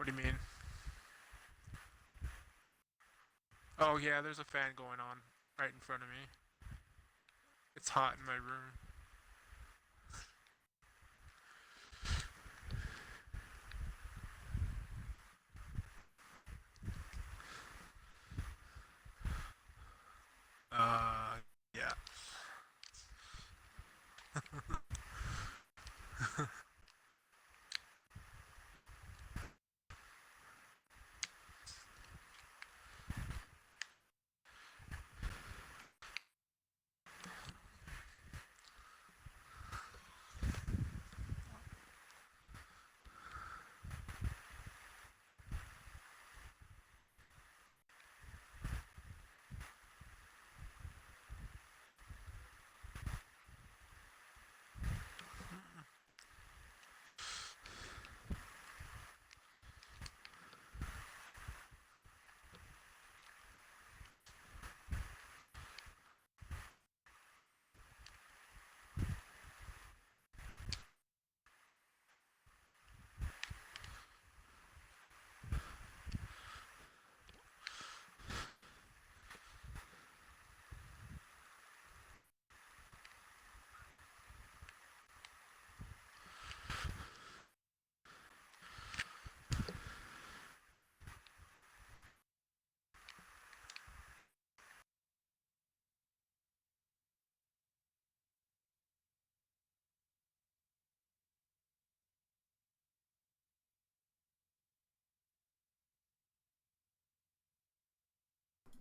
What do you mean? Oh yeah, there's a fan going on right in front of me. It's hot in my room. Yeah.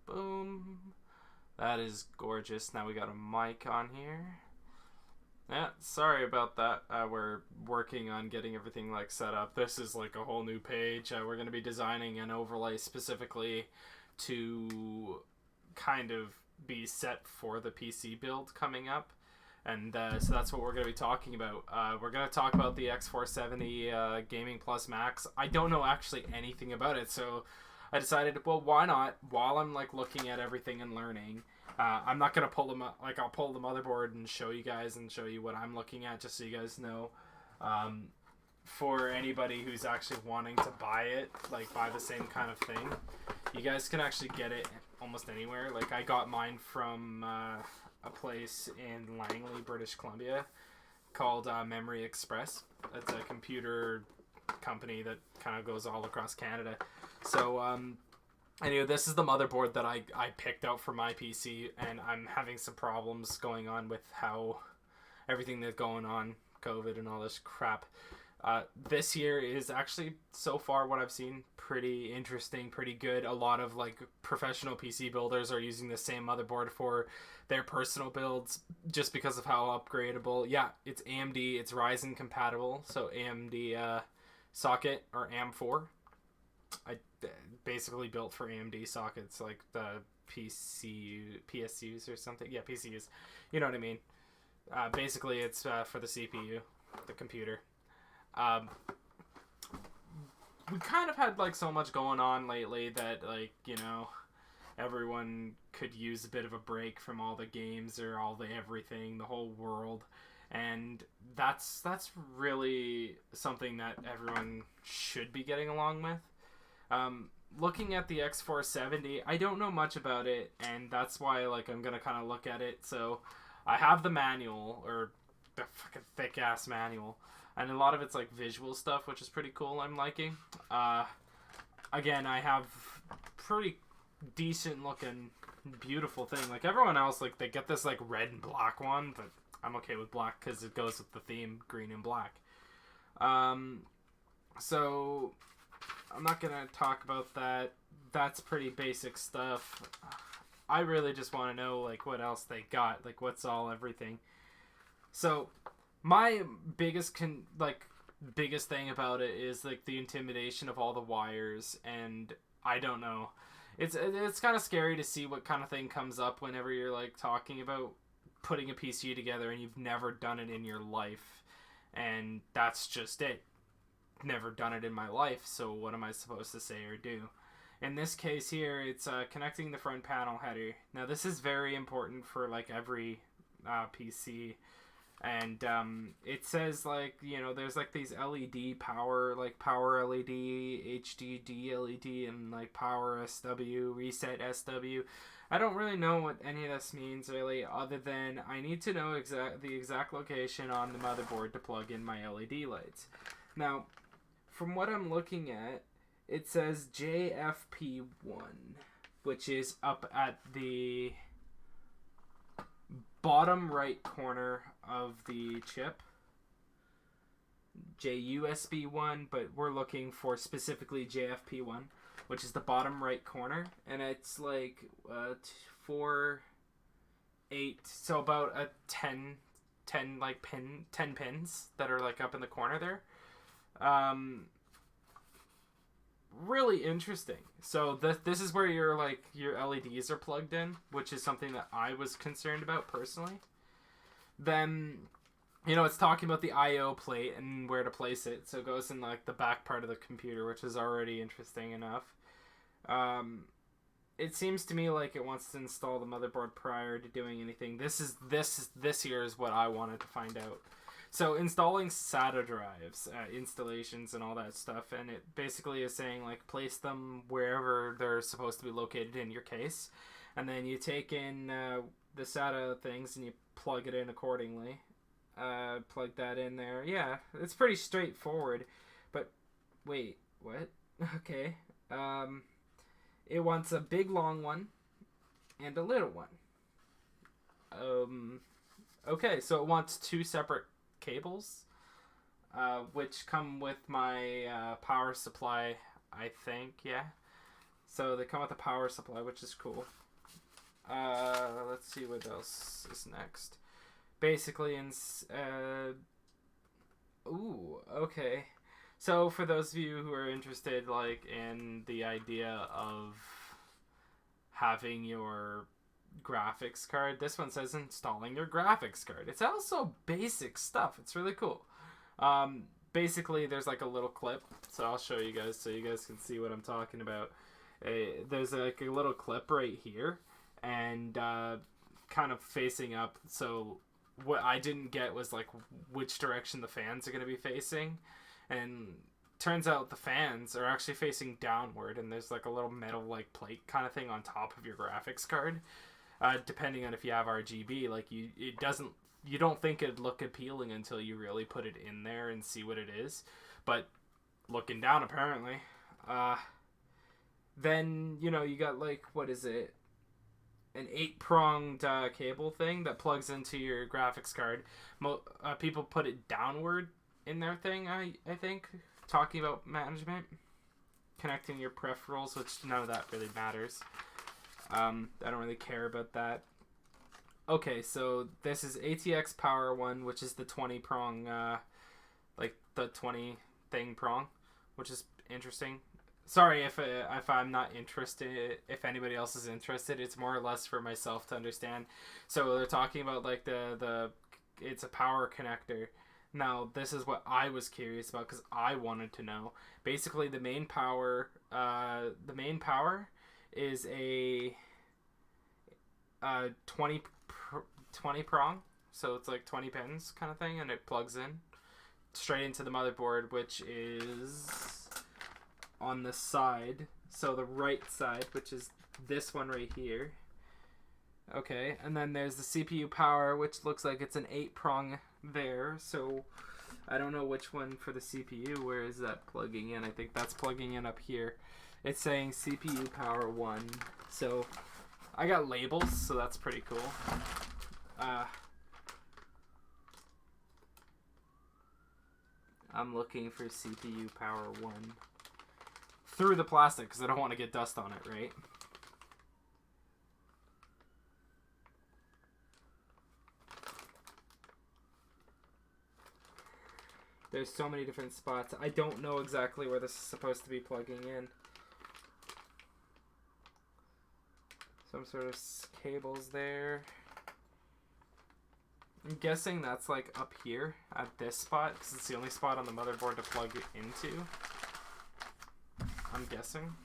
Boom. That is gorgeous. Now we got a mic on here. Yeah, sorry about that. We're working on getting everything like set up. This is like a whole new page. We're going to be designing an overlay specifically to kind of be set for the PC build coming up. And so that's what we're going to be talking about. We're going to talk about the x470 Gaming Plus Max. I don't know actually anything about it, so I decided, well, why not? While I'm like looking at everything and learning, I'm not gonna pull them like I'll pull the motherboard and show you guys and show you what I'm looking at, just so you guys know. Um, for anybody who's actually wanting to buy it, like buy the same kind of thing, you guys can actually get it almost anywhere. Like I got mine from a place in Langley, British Columbia, called Memory Express. It's a computer company that kind of goes all across Canada. So anyway, this is the motherboard that I picked out for my PC, and I'm having some problems going on with how everything that's going on, COVID and all this crap. This year is actually, so far what I've seen, pretty interesting, pretty good. A lot of like professional PC builders are using the same motherboard for their personal builds just because of how upgradable. Yeah, it's AMD, it's Ryzen compatible, so AMD socket or AM4. I basically built for AMD sockets, like the PSUs or something. Yeah, PCUs. You know what I mean. Basically, it's for the CPU, the computer. Um, we kind of had like so much going on lately that everyone could use a bit of a break from all the games or all the everything, the whole world. And that's really something that everyone should be getting along with. Looking at the X470, I don't know much about it, and that's why like I'm gonna kind of look at it. So I have the manual, or the fucking thick ass manual, and a lot of it's like visual stuff, which is pretty cool. I'm liking. Again, I have pretty decent looking, beautiful thing. Like everyone else, like they get this like red and black one, but I'm okay with black because it goes with the theme, green and black. Um, so I'm not gonna talk about that. That's pretty basic stuff. I really just want to know like what else they got, like what's all everything. So my biggest thing about it is like the intimidation of all the wires, and I don't know. It's kind of scary to see what kind of thing comes up whenever you're like talking about putting a PC together and you've never done it in your life, and that's just it. Never done it in my life, so what am I supposed to say or do? In this case here, it's connecting the front panel header. Now this is very important for like every PC And it says like, you know, there's like these LED power, like power LED, HDD LED, and like power SW, reset SW. I don't really know what any of this means really, other than I need to know the exact location on the motherboard to plug in my LED lights. Now, from what I'm looking at, it says JFP1, which is up at the bottom right corner of the chip. JUSB1, but we're looking for specifically JFP1, which is the bottom right corner, and it's like 4, 8, so about a 10 like 10 pins that are like up in the corner there. Really interesting. So this is where your LEDs are plugged in, which is something that I was concerned about personally. Then, you know, it's talking about the I/O plate and where to place it. So it goes in like the back part of the computer, which is already interesting enough. It seems to me like it wants to install the motherboard prior to doing anything. This here is what I wanted to find out. So installing SATA drives, installations and all that stuff, and it basically is saying like place them wherever they're supposed to be located in your case, and then you take in the SATA things and you plug it in accordingly. Plug that in there. Yeah, it's pretty straightforward. But wait, what? Okay. It wants a big long one and a little one. Okay, so it wants 2 separate cables, which come with my power supply, I think. Yeah, so they come with a power supply, which is cool. Let's see what else is next. Basically, okay. So for those of you who are interested, like, in the idea of having your graphics card, this one says installing your graphics card. It's also basic stuff. It's really cool. Basically, there's like a little clip, so I'll show you guys so you guys can see what I'm talking about. There's like a little clip right here, and kind of facing up. So what I didn't get was like which direction the fans are going to be facing, and turns out the fans are actually facing downward, and there's like a little metal like plate kind of thing on top of your graphics card. Depending on if you have RGB, like you don't think it'd look appealing until you really put it in there and see what it is. But looking down, apparently, then you know you got like, what is it? An 8-pronged cable thing that plugs into your graphics card. People put it downward in their thing, I think, talking about management, connecting your peripherals, which none of that really matters. I don't really care about that. Okay, so this is Atx Power 1, which is the 20-prong, like the 20 thing prong, which is interesting. Sorry if I'm not interested, if anybody else is interested. It's more or less for myself to understand. So they're talking about like it's a power connector. Now, this is what I was curious about because I wanted to know. Basically, the main power is a 20 prong, so it's like 20 pins kind of thing, and it plugs in straight into the motherboard, which is on the side, so the right side, which is this one right here. Okay, and then there's the CPU power, which looks like it's an 8-prong there, so I don't know which one for the CPU. Where is that plugging in? I think that's plugging in up here. It's saying CPU power 1, so I got labels, so that's pretty cool. I'm looking for CPU power 1 through the plastic because I don't want to get dust on it, right? There's so many different spots. I don't know exactly where this is supposed to be plugging in. Some sort of cables there. I'm guessing that's like up here at this spot because it's the only spot on the motherboard to plug it into. I'm guessing.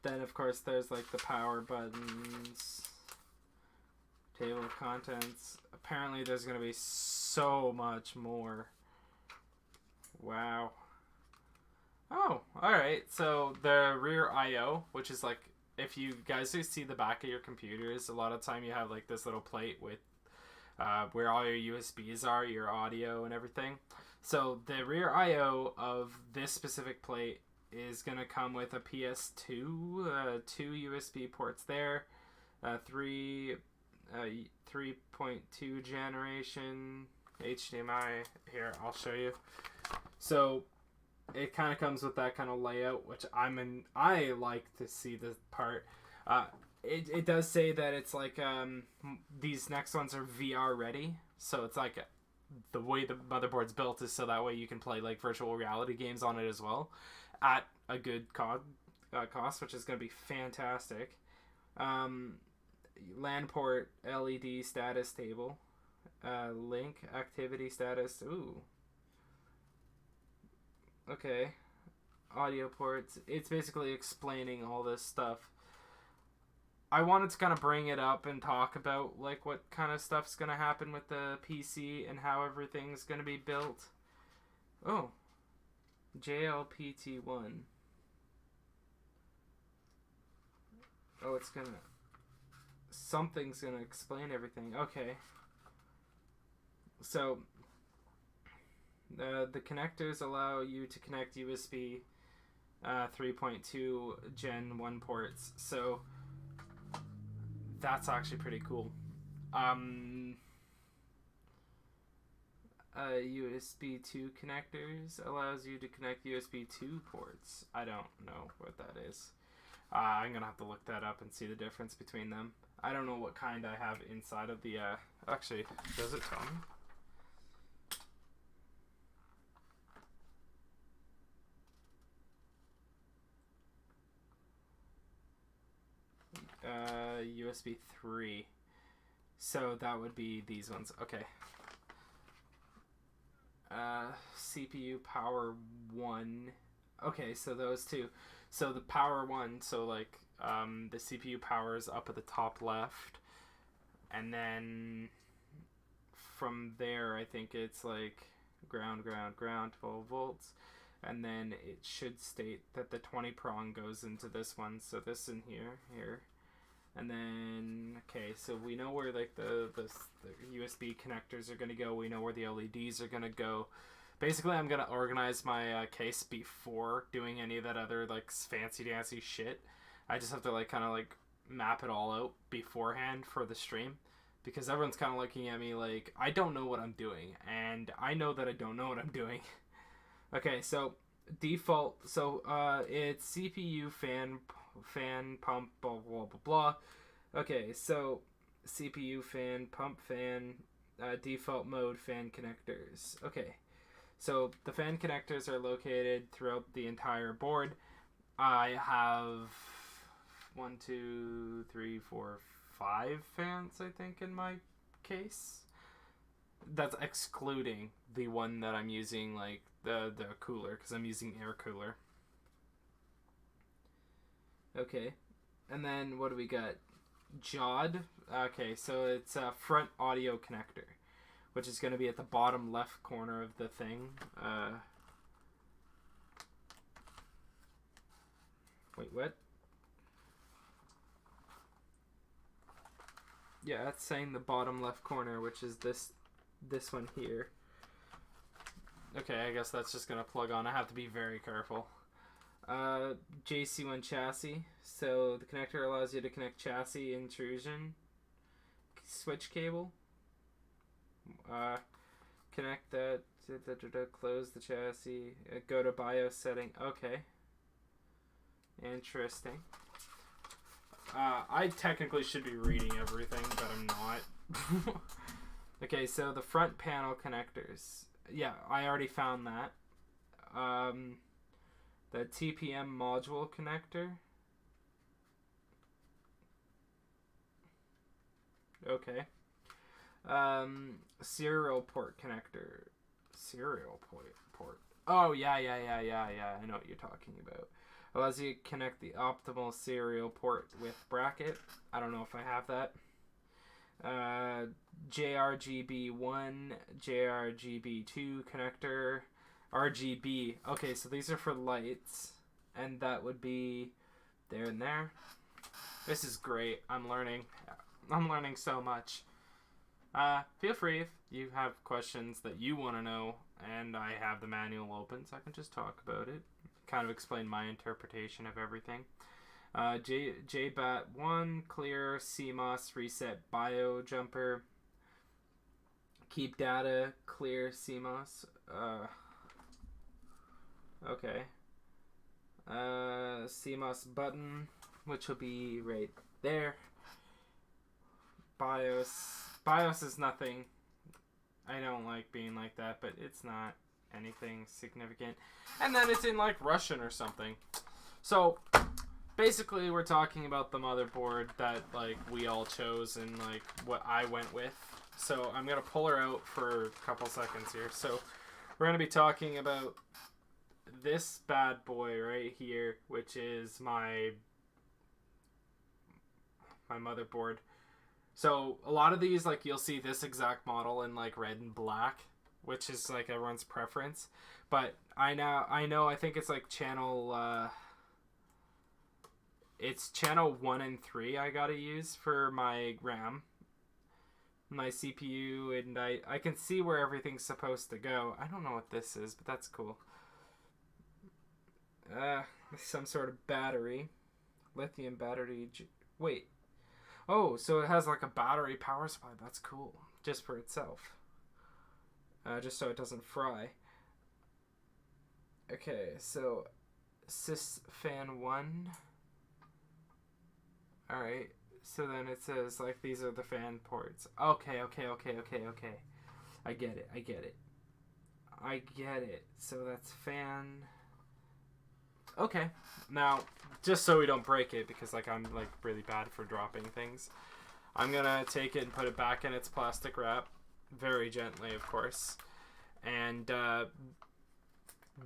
Then of course there's like the power buttons. Table of contents. Apparently there's going to be so much more. Wow. Oh, alright. So the rear I.O., which is like, if you guys see the back of your computers, a lot of time you have like this little plate with where all your USBs are, your audio and everything. So the rear I.O. of this specific plate is going to come with a PS2, 2 USB ports there, 3.2 generation HDMI. Here, I'll show you. So it kind of comes with that kind of layout, which I like to see this part. It does say that it's like these next ones are VR ready, so it's like the way the motherboard's built is so that way you can play like virtual reality games on it as well at a good cost, which is going to be fantastic. LAN port, LED status table, link activity status. Ooh. Okay. Audio ports. It's basically explaining all this stuff. I wanted to kind of bring it up and talk about like what kind of stuff's going to happen with the PC and how everything's going to be built. Oh. JLPT1. Oh, it's going to... Something's going to explain everything. Okay. So, the connectors allow you to connect USB 3.2 Gen 1 ports. So, that's actually pretty cool. USB 2 connectors allows you to connect USB 2 ports. I don't know what that is. I'm gonna have to look that up and see the difference between them. I don't know what kind I have inside of the actually, does it tell me? USB 3. So that would be these ones. Okay. CPU power 1. Okay, so those two. So the power 1, so like the CPU power is up at the top left. And then from there, I think it's like ground, 12 volts. And then it should state that the 20 prong goes into this one. So this in here. And then, okay, so we know where like the USB connectors are going to go. We know where the LEDs are going to go. Basically, I'm going to organize my case before doing any of that other like fancy-dancy shit. I just have to like kind of like map it all out beforehand for the stream. Because everyone's kind of looking at me like, I don't know what I'm doing. And I know that I don't know what I'm doing. Okay, so default, so it's CPU, fan, pump, blah, blah, blah, blah. Okay, so CPU, fan, pump, fan, default mode, fan connectors. Okay, so the fan connectors are located throughout the entire board. I have 1, 2, 3, 4, 5 fans, I think, in my case. That's excluding the one that I'm using, like, the cooler, because I'm using air cooler. Okay, and then what do we got? JOD. Okay, so it's a front audio connector, which is going to be at the bottom left corner of the thing. Wait, what? Yeah, that's saying the bottom left corner, which is this one here. Okay, I guess that's just going to plug on. I have to be very careful. JC1 chassis. So the connector allows you to connect chassis intrusion. Switch cable. Connect that. Close the chassis. Go to BIOS setting. Okay. Interesting. I technically should be reading everything, but I'm not. Okay, so the front panel connectors. Yeah, I already found that. The TPM module connector. Okay. Serial port connector. Serial port. Oh, yeah. I know what you're talking about. Allows you to connect the optimal serial port with bracket. I don't know if I have that. JRGB1, JRGB2 connector, RGB. Okay, so these are for lights, and that would be there and there. This is great. I'm learning so much. Feel free if you have questions that you want to know, and I have the manual open, so I can just talk about it. Kind of explain my interpretation of everything. JBAT1, clear, CMOS, reset, bio jumper, keep data, clear, CMOS. Okay. CMOS button, which will be right there. BIOS is nothing. I don't like being like that, but it's not anything significant. And then it's in like Russian or something. So basically we're talking about the motherboard that like we all chose and like what I went with. So I'm gonna pull her out for a couple seconds here. So we're gonna be talking about this bad boy right here, which is my motherboard. So a lot of these, like, you'll see this exact model in like red and black, which is like everyone's preference. But I think it's like channel it's channel 1 and 3 I gotta use for my RAM, my CPU, and I can see where everything's supposed to go. I don't know what this is, but that's cool. Some sort of battery, lithium battery. Wait. Oh, so it has like a battery power supply. That's cool. Just for itself. Just so it doesn't fry. Okay, so sys fan 1. Alright, so then it says like these are the fan ports. Okay. I get it. So that's fan. Okay, now, just so we don't break it, because like I'm like really bad for dropping things, I'm gonna take it and put it back in its plastic wrap, very gently, of course. And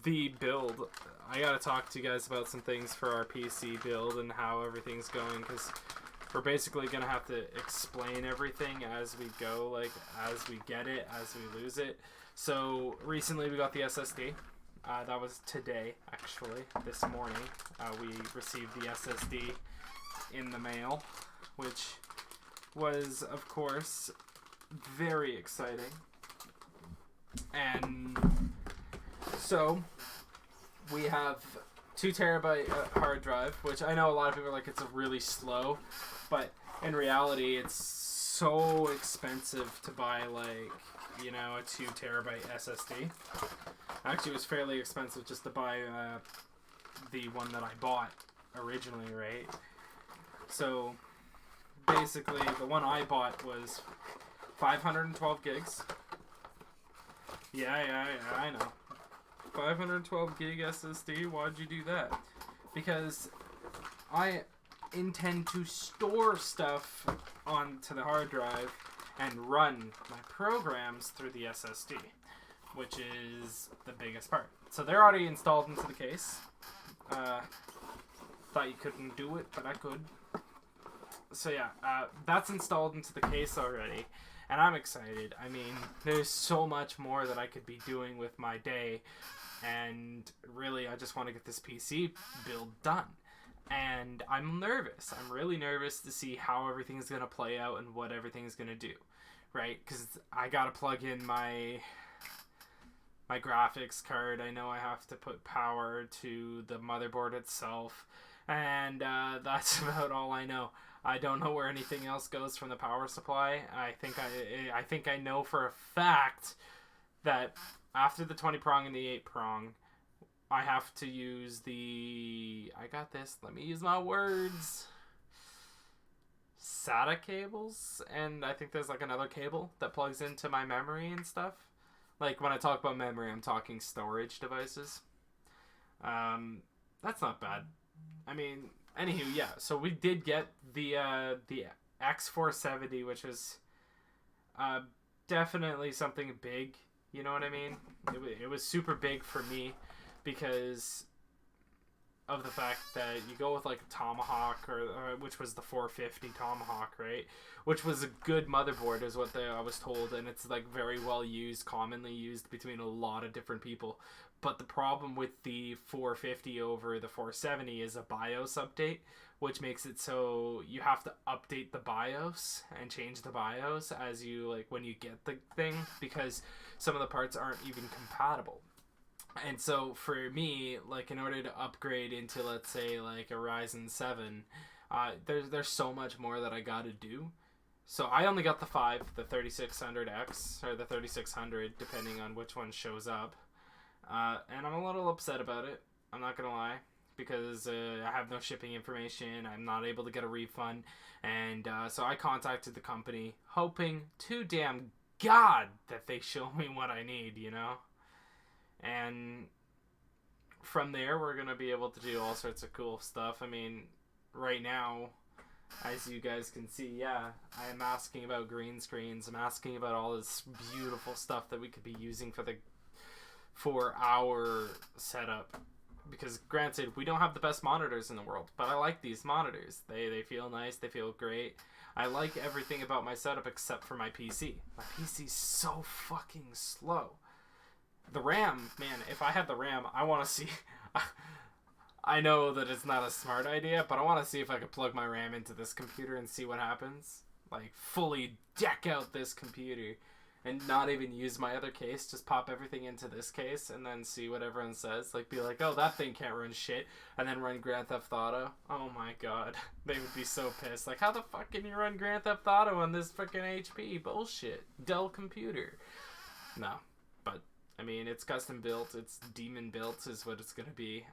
the build, I gotta talk to you guys about some things for our PC build and how everything's going, because we're basically gonna have to explain everything as we go, like as we get it, as we lose it. So recently we got the SSD. That was today, actually, this morning. We received the SSD in the mail, which was, of course, very exciting. And so we have 2 terabyte hard drive, which I know a lot of people are like, it's really slow, but in reality, it's so expensive to buy, like, you know, a 2 terabyte SSD. Actually, it was fairly expensive just to buy the one that I bought originally, right? So basically, the one I bought was 512 gigs. Yeah, I know. 512 gig SSD. Why'd you do that? Because I intend to store stuff onto the hard drive and run my programs through the SSD, which is the biggest part. So they're already installed into the case. Thought you couldn't do it, but I could. So yeah, that's installed into the case already, and I'm excited. I mean, there's so much more that I could be doing with my day, and really, I just want to get this PC build done. And I'm nervous. I'm really nervous to see how everything's going to play out and what everything's going to do, right? Because I got to plug in my graphics card. I know I have to put power to the motherboard itself, and that's about all I know. I don't know where anything else goes from the power supply. I think I know for a fact that after the 20 prong and the 8 prong, I have to use let me use my words, SATA cables, and I think there's like another cable that plugs into my memory and stuff. Like when I talk about memory, I'm talking storage devices. That's not bad. I mean, anywho, yeah, so we did get the x470, which was definitely something big, you know what I mean? It was super big for me, because of the fact that you go with like a Tomahawk, or which was the 450 Tomahawk, right? Which was a good motherboard, is what I was told, and it's like very well used, commonly used between a lot of different people. But the problem with the 450 over the 470 is a BIOS update, which makes it so you have to update the BIOS and change the BIOS as you like when you get the thing, because some of the parts aren't even compatible. And so for me, like in order to upgrade into, let's say, like a Ryzen 7, there's so much more that I gotta do. So I only got the 3600X, or the 3600, depending on which one shows up. And I'm a little upset about it, I'm not gonna lie, because I have no shipping information, I'm not able to get a refund, and so I contacted the company, hoping to damn God that they show me what I need, you know? And from there, we're going to be able to do all sorts of cool stuff. I mean, right now, as you guys can see, yeah, I am asking about green screens. I'm asking about all this beautiful stuff that we could be using for our setup. Because granted, we don't have the best monitors in the world, but I like these monitors. They feel nice, they feel great. I like everything about my setup except for my PC. My PC's so fucking slow. The RAM, man, if I had the RAM, I want to see... I know that it's not a smart idea, but I want to see if I could plug my RAM into this computer and see what happens. Like, fully deck out this computer and not even use my other case. Just pop everything into this case and then see what everyone says. Like, be like, oh, that thing can't run shit. And then run Grand Theft Auto. Oh my god. They would be so pissed. Like, how the fuck can you run Grand Theft Auto on this freaking HP? Bullshit. Dell computer. No. But... I mean, it's custom built, it's demon built is what it's gonna be.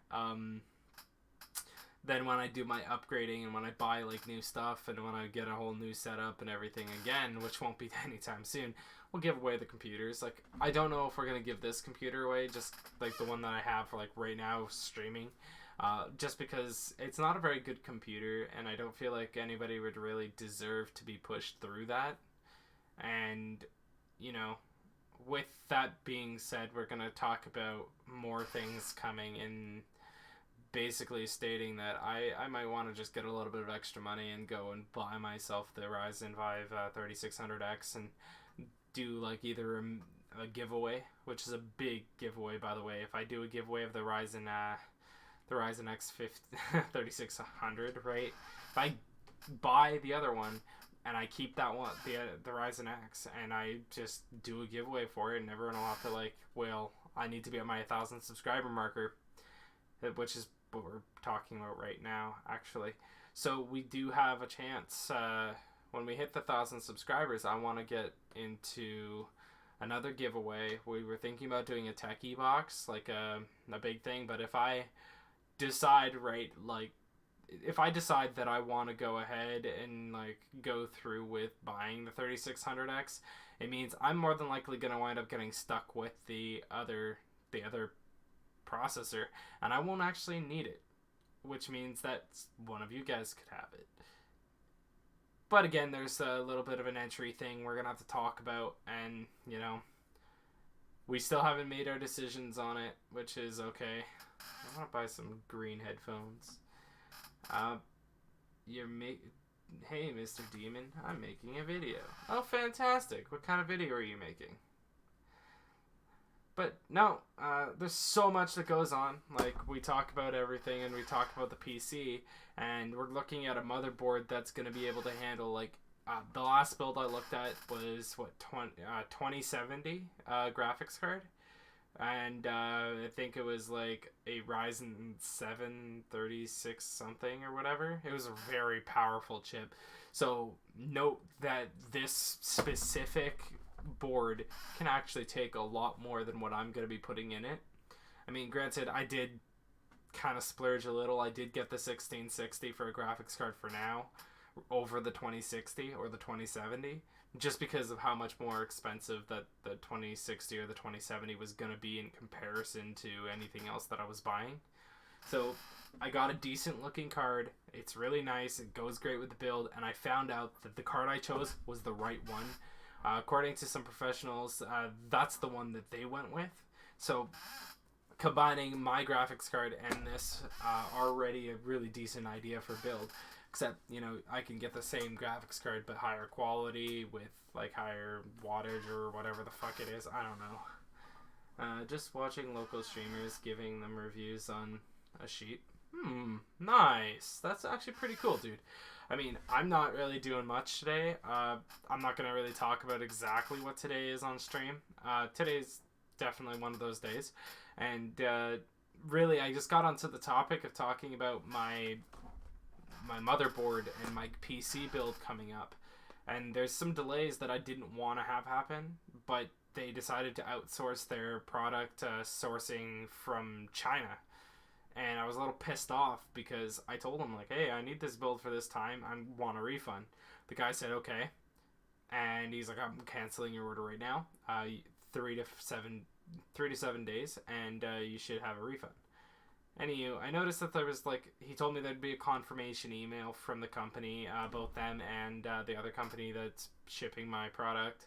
Then when I do my upgrading and when I buy like new stuff and when I get a whole new setup and everything again, which won't be anytime soon, we'll give away the computers. Like, I don't know if we're gonna give this computer away, just like the one that I have for like right now streaming. Just because it's not a very good computer and I don't feel like anybody would really deserve to be pushed through that. And, you know, with that being said, we're going to talk about more things coming, and basically stating that I might want to just get a little bit of extra money and go and buy myself the Ryzen 5 3600X and do like either a giveaway, which is a big giveaway, by the way. If I do a giveaway of the Ryzen X 3600, right? If I buy the other one and I keep that one, the Ryzen X, and I just do a giveaway for it, and everyone will have to like, well, I need to be at my 1,000 subscriber marker, which is what we're talking about right now, actually. So we do have a chance. When we hit the 1,000 subscribers, I want to get into another giveaway. We were thinking about doing a techie box, like a big thing, but if I decide, right, like, if I decide that I want to go ahead and like go through with buying the 3600X, it means I'm more than likely going to wind up getting stuck with the other processor, and I won't actually need it, which means that one of you guys could have it. But again, there's a little bit of an entry thing we're going to have to talk about, and, you know, we still haven't made our decisions on it, which is okay. I want to buy some green headphones. Hey, Mr. Demon, I'm making a video. Oh, fantastic. What kind of video are you making? But no, there's so much that goes on. Like, we talk about everything and we talk about the PC, and we're looking at a motherboard that's going to be able to handle, like, the last build I looked at was, what, 2070 graphics card? And I think it was like a Ryzen 7 36 something or whatever. It was a very powerful chip. So note that this specific board can actually take a lot more than what I'm going to be putting in it. I mean, granted, I did kind of splurge a little. I did get the 1660 for a graphics card for now over the 2060 or the 2070. Just because of how much more expensive that the 2060 or the 2070 was going to be in comparison to anything else that I was buying. So I got a decent looking card. It's really nice. It goes great with the build. And I found out that the card I chose was the right one. According to some professionals, that's the one that they went with. So combining my graphics card and this already a really decent idea for build. Except, you know, I can get the same graphics card but higher quality with like higher wattage or whatever the fuck it is. I don't know. Just watching local streamers giving them reviews on a sheet. Nice. That's actually pretty cool, dude. I mean, I'm not really doing much today. I'm not going to really talk about exactly what today is on stream. Today's definitely one of those days. And really, I just got onto the topic of talking about my motherboard and my PC build coming up. And there's some delays that I didn't want to have happen, but they decided to outsource their product sourcing from China. And I was a little pissed off because I told him, like, hey, I need this build for this time. I want a refund. The guy said, okay. And he's like, I'm canceling your order right now. 3 to 7 days, and you should have a refund. Anywho, I noticed that there was, like, he told me there'd be a confirmation email from the company, both them and the other company that's shipping my product.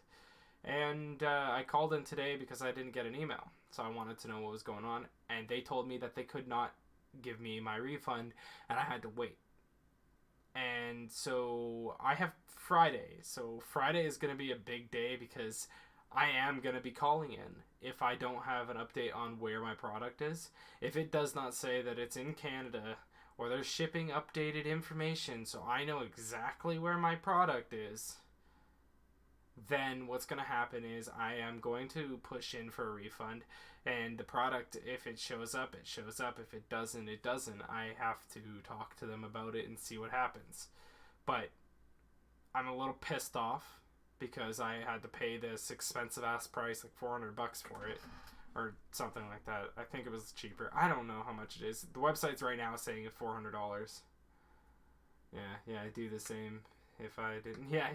And I called in today because I didn't get an email. So I wanted to know what was going on. And they told me that they could not give me my refund and I had to wait. And so I have Friday. So Friday is going to be a big day because I am going to be calling in if I don't have an update on where my product is. If it does not say that it's in Canada or they're shipping updated information so I know exactly where my product is, then what's going to happen is I am going to push in for a refund, and the product, if it shows up, it shows up. If it doesn't, it doesn't. I have to talk to them about it and see what happens. But I'm a little pissed off because I had to pay this expensive ass price, like $400 for it or something like that. I think it was cheaper. I don't know how much it is. The website's right now saying it's $400. Yeah, I do the same if I didn't. Yeah.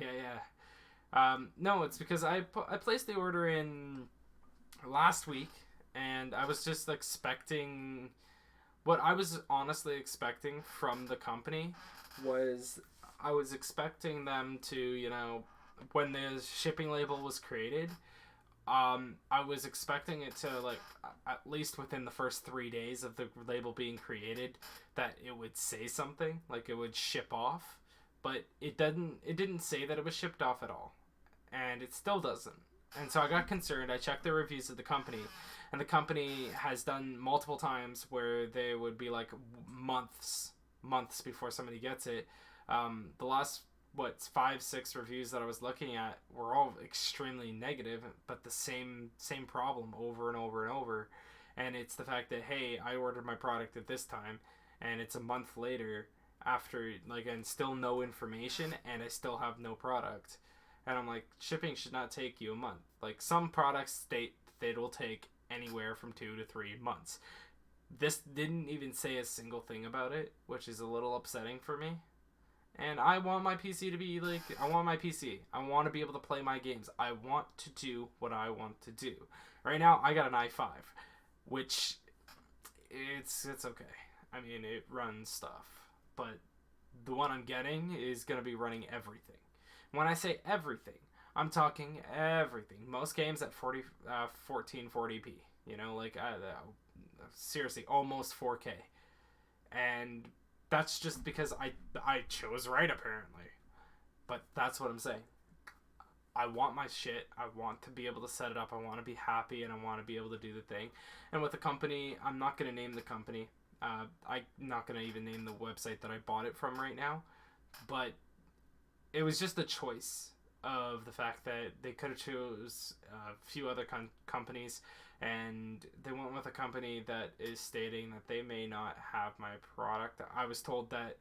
No, it's because I placed the order in last week, and I was just expecting... What I was honestly expecting from the company was I was expecting them to, you know, when the shipping label was created, I was expecting it to, like, at least within the first 3 days of the label being created, that it would say something, like it would ship off, but it didn't say that it was shipped off at all. And it still doesn't. And so I got concerned. I checked the reviews of the company, and the company has done multiple times where they would be like months before somebody gets it. The last 5-6 reviews that I was looking at were all extremely negative, but the same problem over and over and over. And it's the fact that, hey, I ordered my product at this time, and it's a month later after, like, and still no information, and I still have no product. And I'm like, shipping should not take you a month. Like, some products state that it will take anywhere from 2 to 3 months. This didn't even say a single thing about it, which is a little upsetting for me. And I want my PC to be like, I want my PC. I want to be able to play my games. I want to do what I want to do. Right now, I got an i5, which it's okay. I mean, it runs stuff. But the one I'm getting is going to be running everything. When I say everything, I'm talking everything. Most games at 1440p. You know, like, seriously, almost 4K. And that's just because I chose right, apparently. But that's what I'm saying. I want my shit. I want to be able to set it up. I want to be happy, and I want to be able to do the thing. And with the company, I'm not going to name the company. I'm not going to even name the website that I bought it from right now. But it was just a choice of the fact that they could have chose a few other companies, and they went with a company that is stating that they may not have my product. I was told that,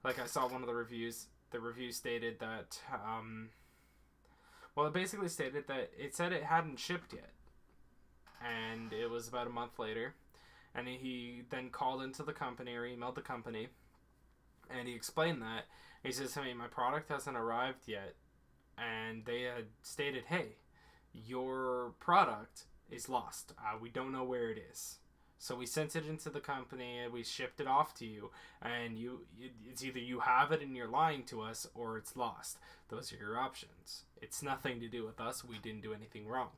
like, I saw one of the reviews. The review stated that, it basically stated that it said it hadn't shipped yet, and it was about a month later, and he then called into the company or emailed the company, and he explained that. He says, hey, my product hasn't arrived yet. And they had stated, hey, your product is lost. We don't know where it is. So we sent it into the company and we shipped it off to you. And it's either you have it and you're lying to us, or it's lost. Those are your options. It's nothing to do with us. We didn't do anything wrong.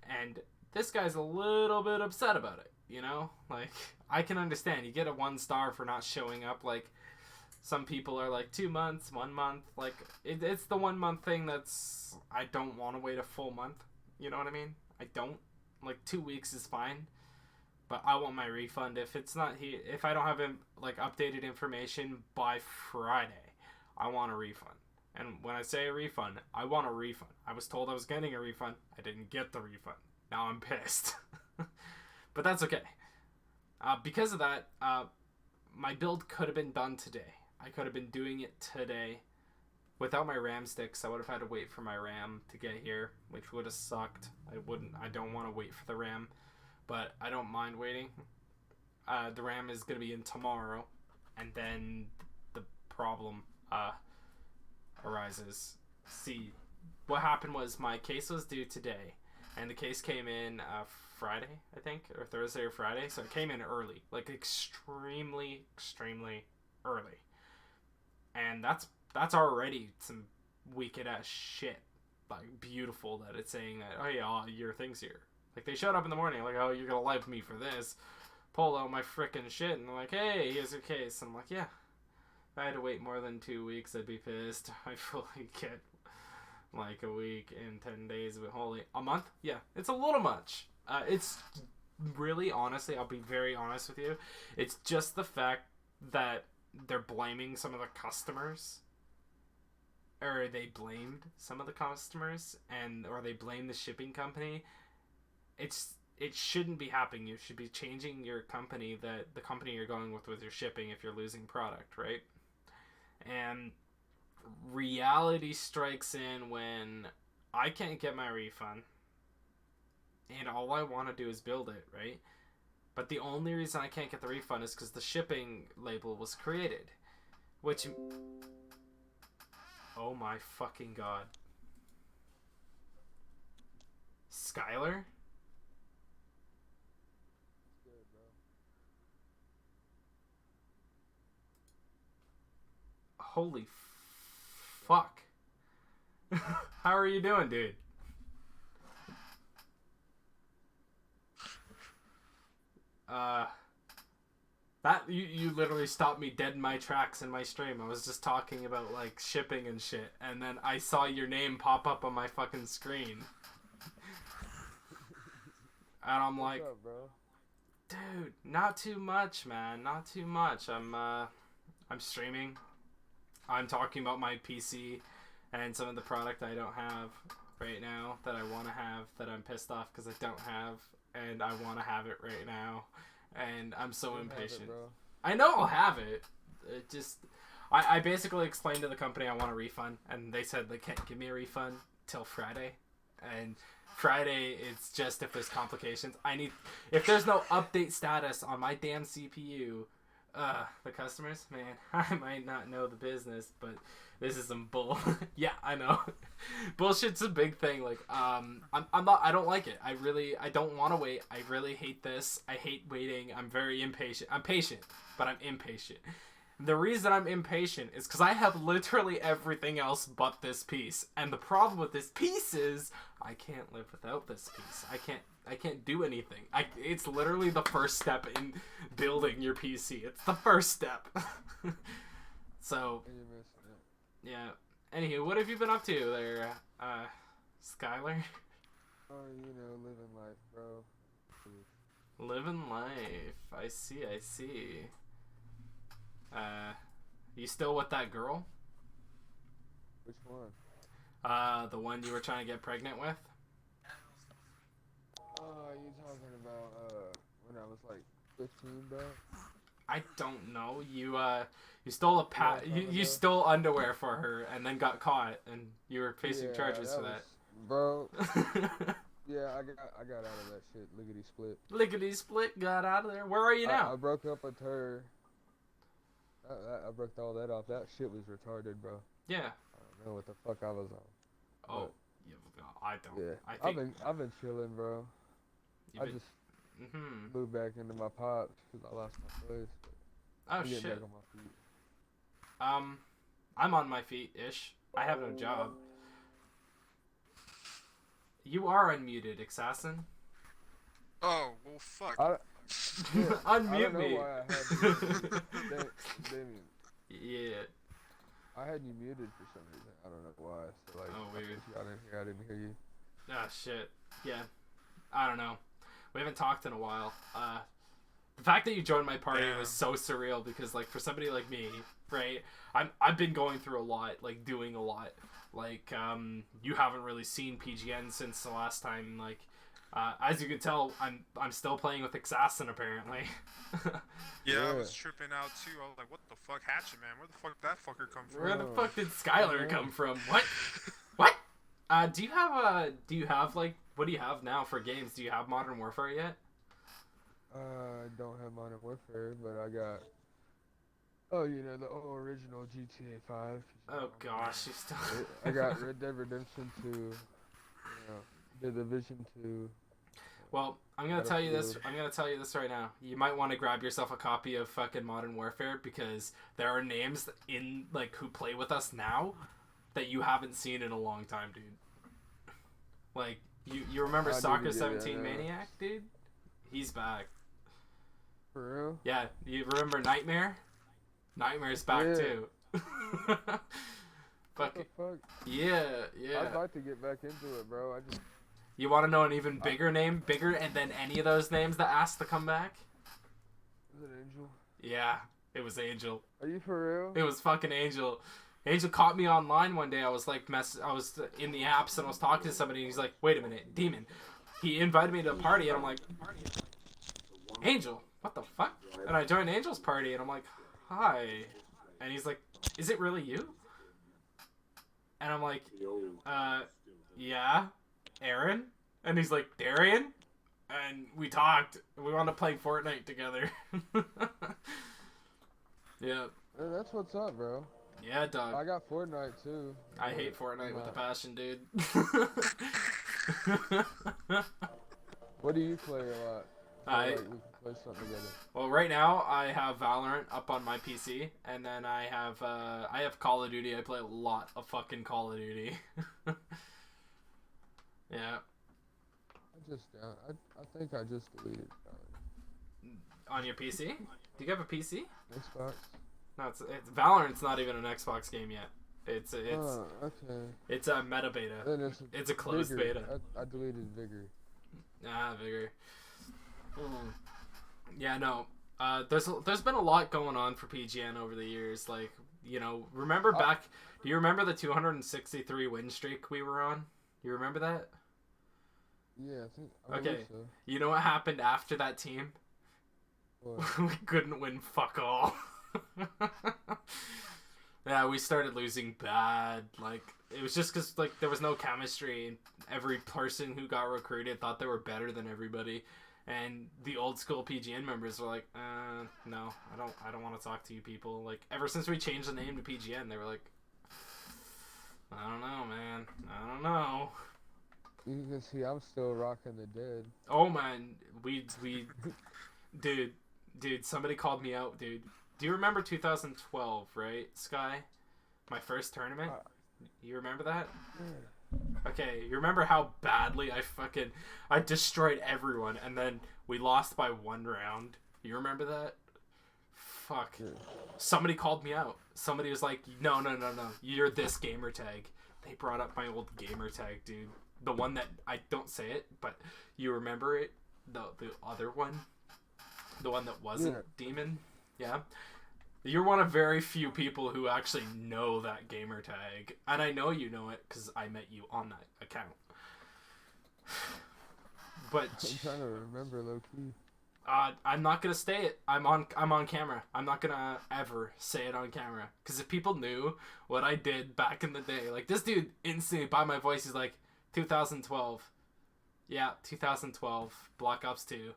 And this guy's a little bit upset about it. You know, like I can understand. You get a 1 star for not showing up. Like some people are like 2 months, 1 month. Like it's the 1 month thing that's I don't want to wait a full month. You know what I mean? I don't. Like 2 weeks is fine, but I want my refund. If it's not here, if I don't have like updated information by Friday, I want a refund. And when I say a refund, I want a refund. I was told I was getting a refund. I didn't get the refund. Now I'm pissed. But that's okay. Because of that, my build could have been done today. I could have been doing it today. Without my RAM sticks, I would have had to wait for my RAM to get here, which would have sucked. I don't want to wait for the RAM, but I don't mind waiting. The RAM is going to be in tomorrow, and then the problem arises. See, what happened was my case was due today, and the case came in Friday, I think, or Thursday or Friday, so it came in early, like extremely early, and that's already some wicked ass shit. Like beautiful that it's saying that, oh yeah, all your things here. Like they showed up in the morning, like, oh, you're gonna like me for this. Pull out my frickin' shit, and they're like, hey, here's your case. And I'm like, yeah. If I had to wait more than 2 weeks, I'd be pissed. I fully get like a week and 10 days, but holy, a month? Yeah, it's a little much. It's really, honestly, I'll be very honest with you. It's just the fact that they're blaming some of the customers, or they blamed some of the customers, or they blame the shipping company. It shouldn't be happening. You should be changing your company, the company you're going with your shipping, if you're losing product, right? And reality strikes in when I can't get my refund, and all I want to do is build it, right? But the only reason I can't get the refund is because the shipping label was created, which, oh my fucking god, Skylar? Holy fuck. How are you doing, dude? That you literally stopped me dead in my tracks in my stream. I was just talking about like shipping and shit, and then I saw your name pop up on my fucking screen. And I'm like, what's up, bro? dude, not too much, man. Not too much. I'm streaming. I'm talking about my PC and some of the product I don't have right now that I want to have, that I'm pissed off because I don't have, and I want to have it right now, and I'm so impatient. I know I'll have it. It just, I basically explained to the company I want a refund, and they said they can't give me a refund till Friday, and Friday it's just if there's complications. If there's no update status on my damn CPU. The customers, man, I might not know the business, but this is some bull. Yeah, I know. Bullshit's a big thing. Like, I don't like it. I don't want to wait. I really hate this. I hate waiting. I'm very impatient. I'm patient, but I'm impatient. The reason I'm impatient is because I have literally everything else but this piece. And the problem with this piece is I can't live without this piece. I can't do anything. It's literally the first step in building your PC. It's the first step. So, yeah. Anywho, what have you been up to there, Skylar? Oh, living life, bro. Living life. I see. You still with that girl? Which one? The one you were trying to get pregnant with? Oh, you talking about when I was like 15, bro? I don't know. You stole you stole underwear for her and then got caught, and you were facing charges for that. Bro. Yeah, I got out of that shit. Lickety split. Lickety split, got out of there. Where are you now? I broke up with her. I broke all that off. That shit was retarded, bro. Yeah. I don't know what the fuck I was on. Oh, yeah, I don't. Yeah, I think I've been chilling, bro. Just moved back into my pops because I lost my place. Oh I'm shit. back on my feet. I'm on my feet ish. I have no job. You are unmuted, Assassin. Oh, well, fuck. Yeah, I don't Unmute know me. why I had you muted. Damien, Yeah. I had you muted for some reason. I don't know why. So like, Oh, weird. I didn't hear. I didn't hear you. Ah, shit. Yeah. I don't know. We haven't talked in a while. The fact that you joined my party was so surreal because, like, for somebody like me, right? I've been going through a lot, like, doing a lot. Like, you haven't really seen PGN since the last time. Like, as you can tell, I'm still playing with Assassin apparently. Yeah, I was tripping out too. I was like, what the fuck, Hatchet Man? Where the fuck did that fucker come from? Where the fuck did Skylar come from? What? What? Do you have like, what do you have now for games? Do you have Modern Warfare yet? I don't have Modern Warfare, but I got. Oh, you know the original GTA 5. Oh gosh, you still. I got Red Dead Redemption 2. You know, The Division 2. Well, I'm gonna tell you this. I'm gonna tell you this right now. You might want to grab yourself a copy of fucking Modern Warfare because there are names in like who play with us now that you haven't seen in a long time, dude. Like you remember Soccer 17 Maniac, dude? He's back. For real? Yeah, you remember Nightmare? Nightmare's back too. What the fuck? Yeah. I'd like to get back into it, bro. You want to know an even bigger name? Bigger and then any of those names that asked to come back? Was it Angel? Yeah, it was Angel. Are you for real? It was fucking Angel. Angel caught me online one day. I was like, I was in the apps and I was talking to somebody and he's like, wait a minute, Demon. He invited me to a party and I'm like, Angel, what the fuck? And I joined Angel's party and I'm like, hi. And he's like, is it really you? And I'm like, yeah, Aaron? And he's like, Darian? And we talked. We wound up playing Fortnite together. Yeah. That's what's up, bro. Yeah, dog. I got Fortnite too. I hate Fortnite with a passion, dude. What do you play a lot? Like we can play something together. Well, right now I have Valorant up on my PC, and then I have Call of Duty. I play a lot of fucking Call of Duty. Yeah. I think I just deleted On your PC? Do you have a PC? Xbox. No, it's Valorant's not even an Xbox game yet. It's okay. It's a meta beta. It's a closed Vigor. beta. I deleted Vigor. Vigor. Yeah, no. There's been a lot going on for PGN over the years. Like, you know, remember back? Do you remember the 263 win streak we were on? You remember that? Yeah, I think so. You know what happened after that team? What? We couldn't win fuck all. Yeah, we started losing bad. Like, it was just because like there was no chemistry, and every person who got recruited thought they were better than everybody. And the old school PGN members were like, no, I don't want to talk to you people. Like, ever since we changed the name to PGN, they were like, I don't know, man. I don't know. You can see I'm still rocking the dead. Oh man, we dude, somebody called me out, dude. Do you remember 2012, right, Sky? My first tournament? You remember that? Okay, you remember how badly I destroyed everyone and then we lost by 1 round? You remember that? Fuck. Yeah. Somebody called me out. Somebody was like, no, you're this gamer tag. They brought up my old gamer tag, dude. The one that, I don't say it, but you remember it? The other one? The one that wasn't Demon? Yeah. You're one of very few people who actually know that gamer tag. And I know you know it because I met you on that account. But I'm trying to remember low key. I'm not gonna say it. I'm on camera. I'm not gonna ever say it on camera. Because if people knew what I did back in the day, like this dude instantly by my voice, he's like 2012. Yeah, 2012. Black Ops 2.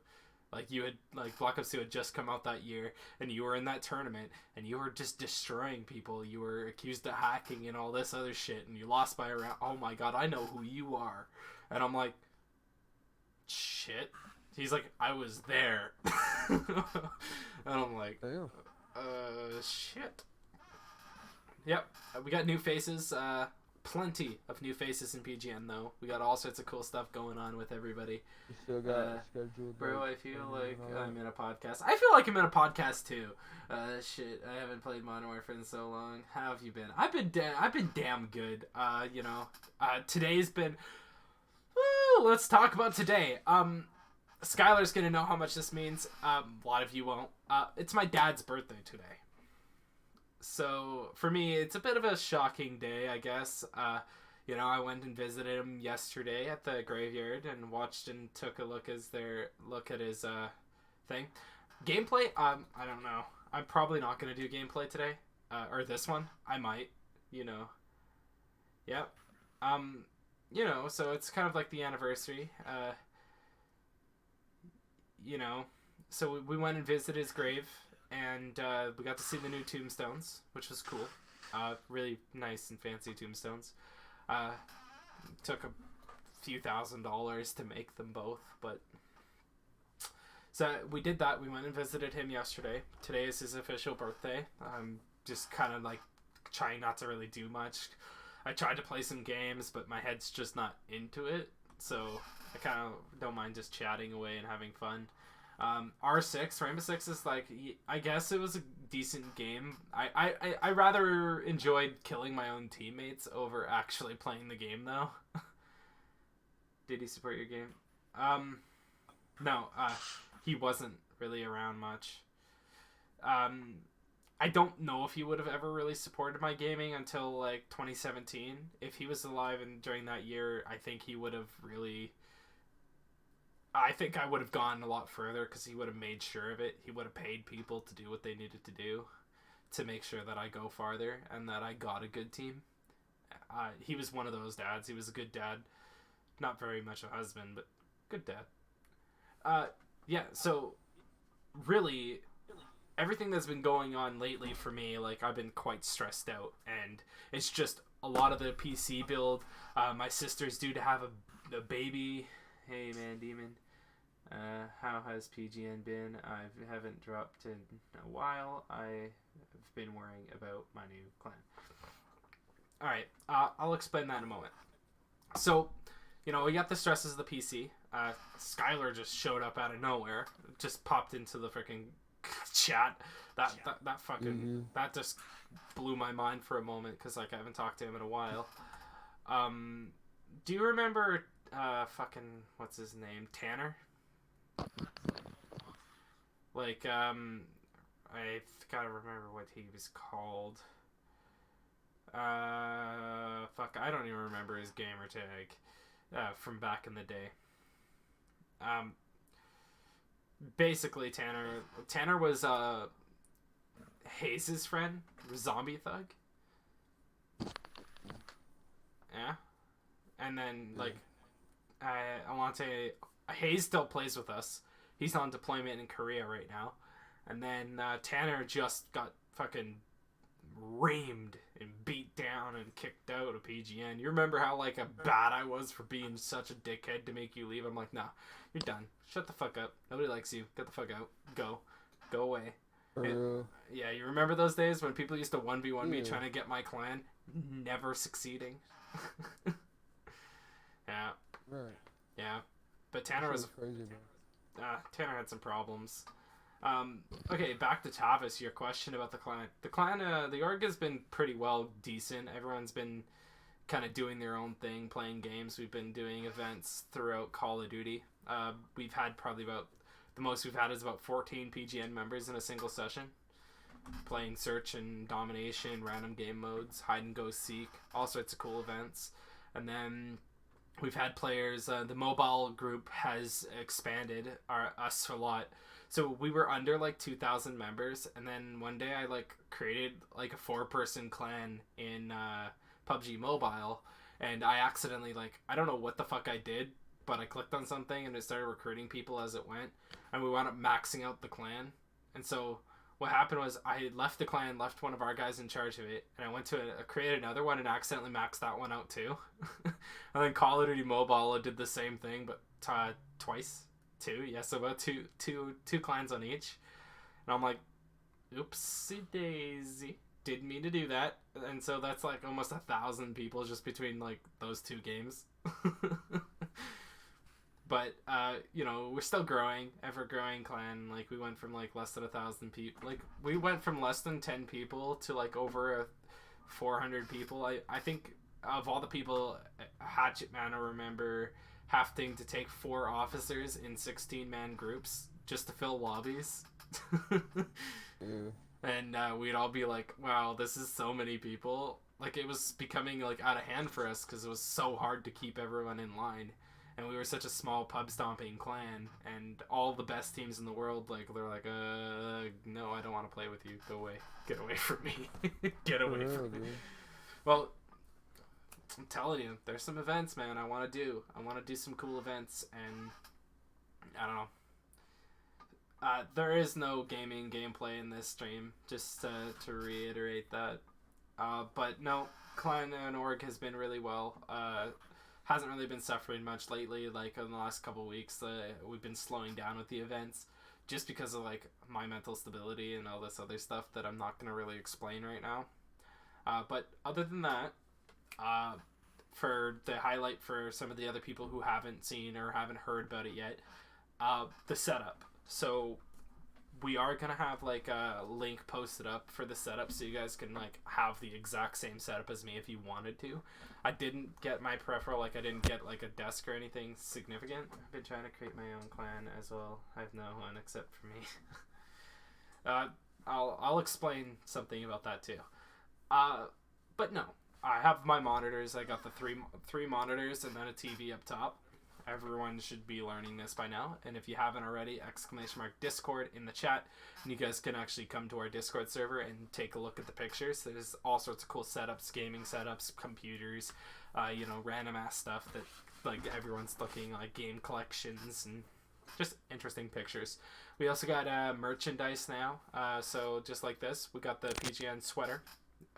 Like you had Black Ops 2 had just come out that year, and you were in that tournament, and you were just destroying people. You were accused of hacking and all this other shit, and you lost by a round. Oh my god, I know who you are. And I'm like, shit. He's like, I was there. And I'm like, shit. Yep, we got new faces. plenty of new faces in PGN though. We got all sorts of cool stuff going on with everybody. You still got scheduled. Bro, I feel like I'm in a podcast. I feel like I'm in a podcast too. Shit, I haven't played Modern Warfare in so long. How have you been? I've been damn good. Today's been. Woo, let's talk about today. Skylar's gonna know how much this means. A lot of you won't. It's my dad's birthday today. So for me, it's a bit of a shocking day, I guess. I went and visited him yesterday at the graveyard and watched and took a look at his thing. Gameplay, I don't know. I'm probably not gonna do gameplay today, or this one. I might, Yep. So it's kind of like the anniversary. So we went and visited his grave. And we got to see the new tombstones, which was cool. Really nice and fancy tombstones. Took a few $1,000s to make them both, but so we did that. We went and visited him yesterday. Today is his official birthday. I'm just kind of like trying not to really do much. I tried to play some games, but my head's just not into it. So I kind of don't mind just chatting away and having fun. R6, Rainbow Six is like, I guess it was a decent game. I rather enjoyed killing my own teammates over actually playing the game though. Did he support your game? No, he wasn't really around much. I don't know if he would have ever really supported my gaming until like 2017. If he was alive and during that year, I think he would have really... I think I would have gone a lot further because he would have made sure of it. He would have paid people to do what they needed to do to make sure that I go farther and that I got a good team. He was one of those dads. He was a good dad. Not very much a husband, but good dad. So really everything that's been going on lately for me, like I've been quite stressed out, and it's just a lot of the PC build. My sister's due to have a baby. Hey man, Demon. How has PGN been? I haven't dropped in a while. I have been worrying about my new clan. Alright, I'll explain that in a moment. So, we got the stresses of the PC. Skylar just showed up out of nowhere. Just popped into the freaking chat. That fucking... That just blew my mind for a moment, because I haven't talked to him in a while. Do you remember... what's his name? Tanner? I gotta remember what he was called. I don't even remember his gamer tag from back in the day. Basically, Tanner was Hayes' friend, Zombie Thug. Yeah. And then, Alante, Hayes still plays with us. He's on deployment in Korea right now. And then Tanner just got fucking reamed and beat down and kicked out of PGN. You remember how bad I was for being such a dickhead to make you leave? I'm like, nah, you're done. Shut the fuck up. Nobody likes you. Get the fuck out. Go away. Yeah, you remember those days when people used to 1v1 me trying to get my clan? Never succeeding. Yeah. Right. Yeah. But Tanner was crazy, bro. Tanner had some problems. Okay, back to Tavis, your question about the clan. The clan, the org has been pretty decent. Everyone's been kind of doing their own thing, playing games. We've been doing events throughout Call of Duty. We've had probably the most we've had is about 14 PGN members in a single session. Playing search and domination, random game modes, hide and go seek, all sorts of cool events. And then we've had players, the mobile group has expanded us a lot. So we were under 2,000 members, and then one day I created a 4-person clan in PUBG Mobile, and I accidentally I don't know what the fuck I did, but I clicked on something and it started recruiting people as it went, and we wound up maxing out the clan. And so what happened was I left the clan, left one of our guys in charge of it, and I went to create another one and accidentally maxed that one out too. And then Call of Duty Mobile did the same thing, but twice. So about two clans on each. And I'm like, oopsie daisy. didn't mean to do that, and so that's like almost 1,000 people just between like those two games. But you know, we're still growing, ever growing clan. Like we went from like less than 1,000 people. Like we went from less than 10 people to like over 400 people. I think of all the people, Hatchet Man, I remember having to take 4 officers in 16-man groups just to fill lobbies. Yeah. And we'd all be like, wow, this is so many people. Like it was becoming like out of hand for us because it was so hard to keep everyone in line. And we were such a small pub stomping clan, and all the best teams in the world, like they're like, no, I don't want to play with you. Go away. Get away from me. Get away from me. Well, I'm telling you, there's some events, man. I want to do some cool events, and I don't know. There is no gaming gameplay in this stream, just to reiterate that. But no, Clan and Org has been really well. Hasn't really been suffering much lately. Like in the last couple of weeks, we've been slowing down with the events, just because of like my mental stability and all this other stuff that I'm not gonna really explain right now. But other than that, for the highlight for some of the other people who haven't seen or haven't heard about it yet, the setup. So we are gonna have like a link posted up for the setup, so you guys can like have the exact same setup as me if you wanted to. I didn't get my peripheral, like I didn't get like a desk or anything significant. I've been trying to create my own clan as well. I have no one except for me. I'll explain something about that too. But no, I have my monitors. I got the three monitors and then a TV up top. Everyone should be learning this by now, and if you haven't already, !Discord in the chat, and you guys can actually come to our Discord server and take a look at the pictures. There's all sorts of cool setups, gaming setups, computers, you know, random ass stuff that like everyone's looking, like game collections and just interesting pictures. We also got merchandise now, so just like this, we got the PGN sweater.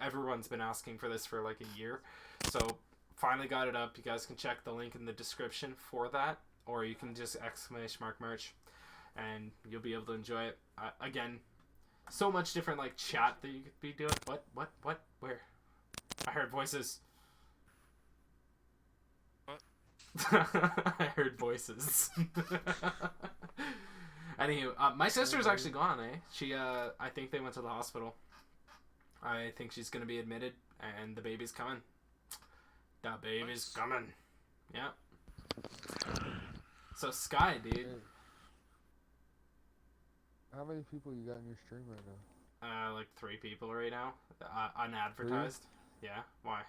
Everyone's been asking for this for like a year, so finally got it up. You guys can check the link in the description for that, or you can just !merch, and you'll be able to enjoy it. Again, so much different like chat that you could be doing. What? Where? I heard voices. What? I heard voices. Anywho, my sister's actually gone, eh? She, I think they went to the hospital. I think she's gonna be admitted, and the baby's coming. The baby's coming. Yeah. So Sky, dude. Hey. How many people you got in your stream right now? Like 3 people right now. Unadvertised. 3? Yeah. Why?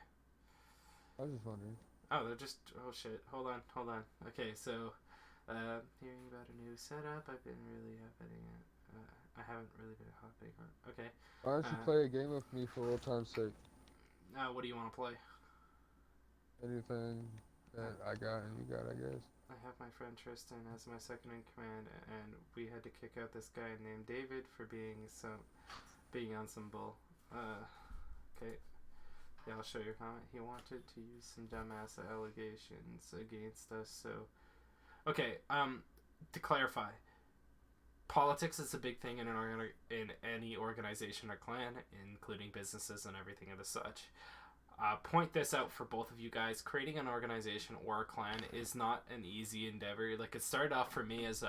I was just wondering. Oh, they're just. Oh shit. Hold on. Okay, so, hearing about a new setup. I've been really happening. I haven't really been hopping on. Okay. Why don't you play a game with me for old time's sake? What do you want to play? Anything that I got and you got, I guess. I have my friend Tristan as my second in command, and we had to kick out this guy named David for being on some bull. Okay. Yeah, I'll show you how he wanted to use some dumbass allegations against us. So, okay. To clarify, politics is a big thing in any organization or clan, including businesses and everything of the such. Point this out for both of you guys. Creating an organization or a clan is not an easy endeavor. Like, it started off for me as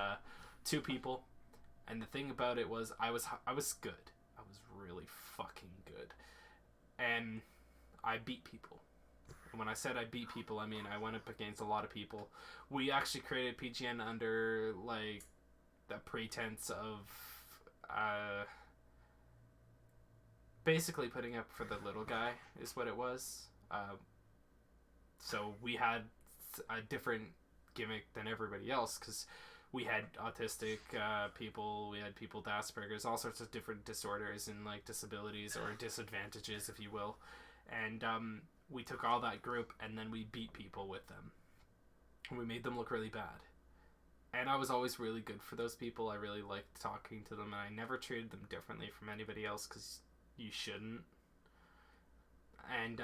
2 people, and the thing about it was I was good. I was really fucking good, and I beat people. And when I said I beat people, I mean I went up against a lot of people. We actually created PGN under like the pretense of basically putting up for the little guy is what it was. So we had a different gimmick than everybody else because we had autistic people, we had people with Asperger's, all sorts of different disorders and like disabilities or disadvantages, if you will. And we took all that group and then we beat people with them. And we made them look really bad. And I was always really good for those people. I really liked talking to them, and I never treated them differently from anybody else because you shouldn't. And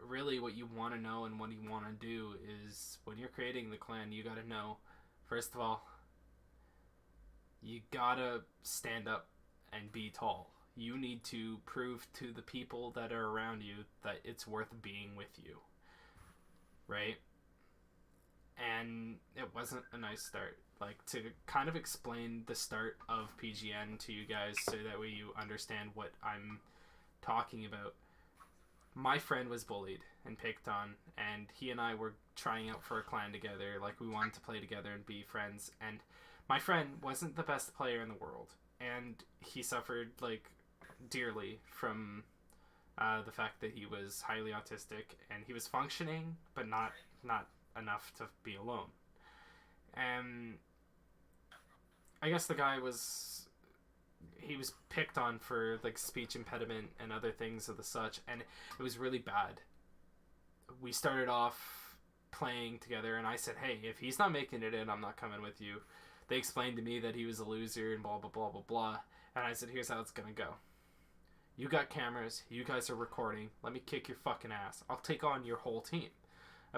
really what you want to know and what you want to do is when you're creating the clan, you got to know, first of all, you got to stand up and be tall. You need to prove to the people that are around you that it's worth being with you. Right? And it wasn't a nice start. Like, to kind of explain the start of PGN to you guys so that way you understand what I'm talking about. My friend was bullied and picked on, and he and I were trying out for a clan together. Like, we wanted to play together and be friends. And my friend wasn't the best player in the world, and he suffered, like, dearly from the fact that he was highly autistic, and he was functioning, but not enough to be alone. And I guess the guy was picked on for like speech impediment and other things of the such, and it was really bad. We started off playing together, and I said, hey, if he's not making it in, I'm not coming with you. They explained to me that he was a loser and blah blah blah blah blah, and I said, here's how it's gonna go. You got cameras, you guys are recording, let me kick your fucking ass. I'll take on your whole team.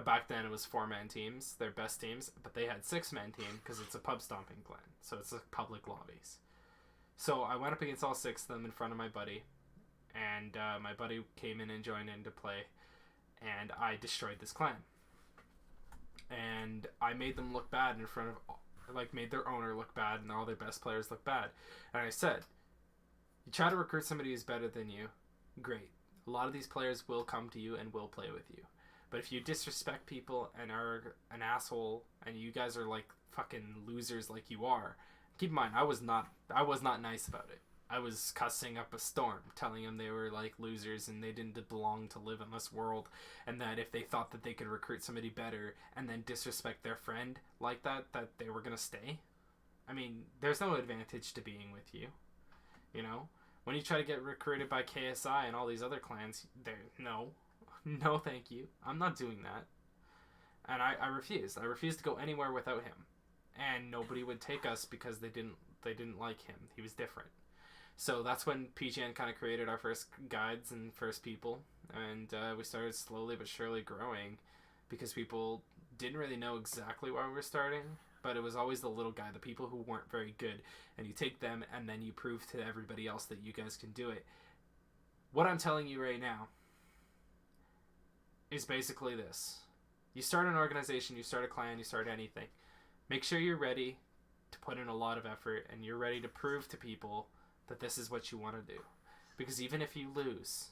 Back then it was 4-man teams, their best teams, but they had 6-man team because it's a pub stomping clan, so it's like public lobbies. So I went up against all 6 of them in front of my buddy, and my buddy came in and joined in to play, and I destroyed this clan. And I made them look bad in front of, like, made their owner look bad and all their best players look bad. And I said, you try to recruit somebody who's better than you, great. A lot of these players will come to you and will play with you. But if you disrespect people and are an asshole and you guys are like fucking losers like you are, keep in mind, I was not nice about it. I was cussing up a storm, telling them they were like losers and they didn't belong to live in this world, and that if they thought that they could recruit somebody better and then disrespect their friend like that they were gonna stay. I mean, there's no advantage to being with you. You know? When you try to get recruited by KSI and all these other clans, no thank you. I'm not doing that. And I refused. I refused to go anywhere without him. And nobody would take us because they didn't like him. He was different. So that's when PGN kind of created our first guides and first people. And we started slowly but surely growing because people didn't really know exactly why we were starting. But it was always the little guy, the people who weren't very good. And you take them and then you prove to everybody else that you guys can do it. What I'm telling you right now is basically this. You start an organization, you start a clan, you start anything. Make sure you're ready to put in a lot of effort and you're ready to prove to people that this is what you want to do. Because even if you lose,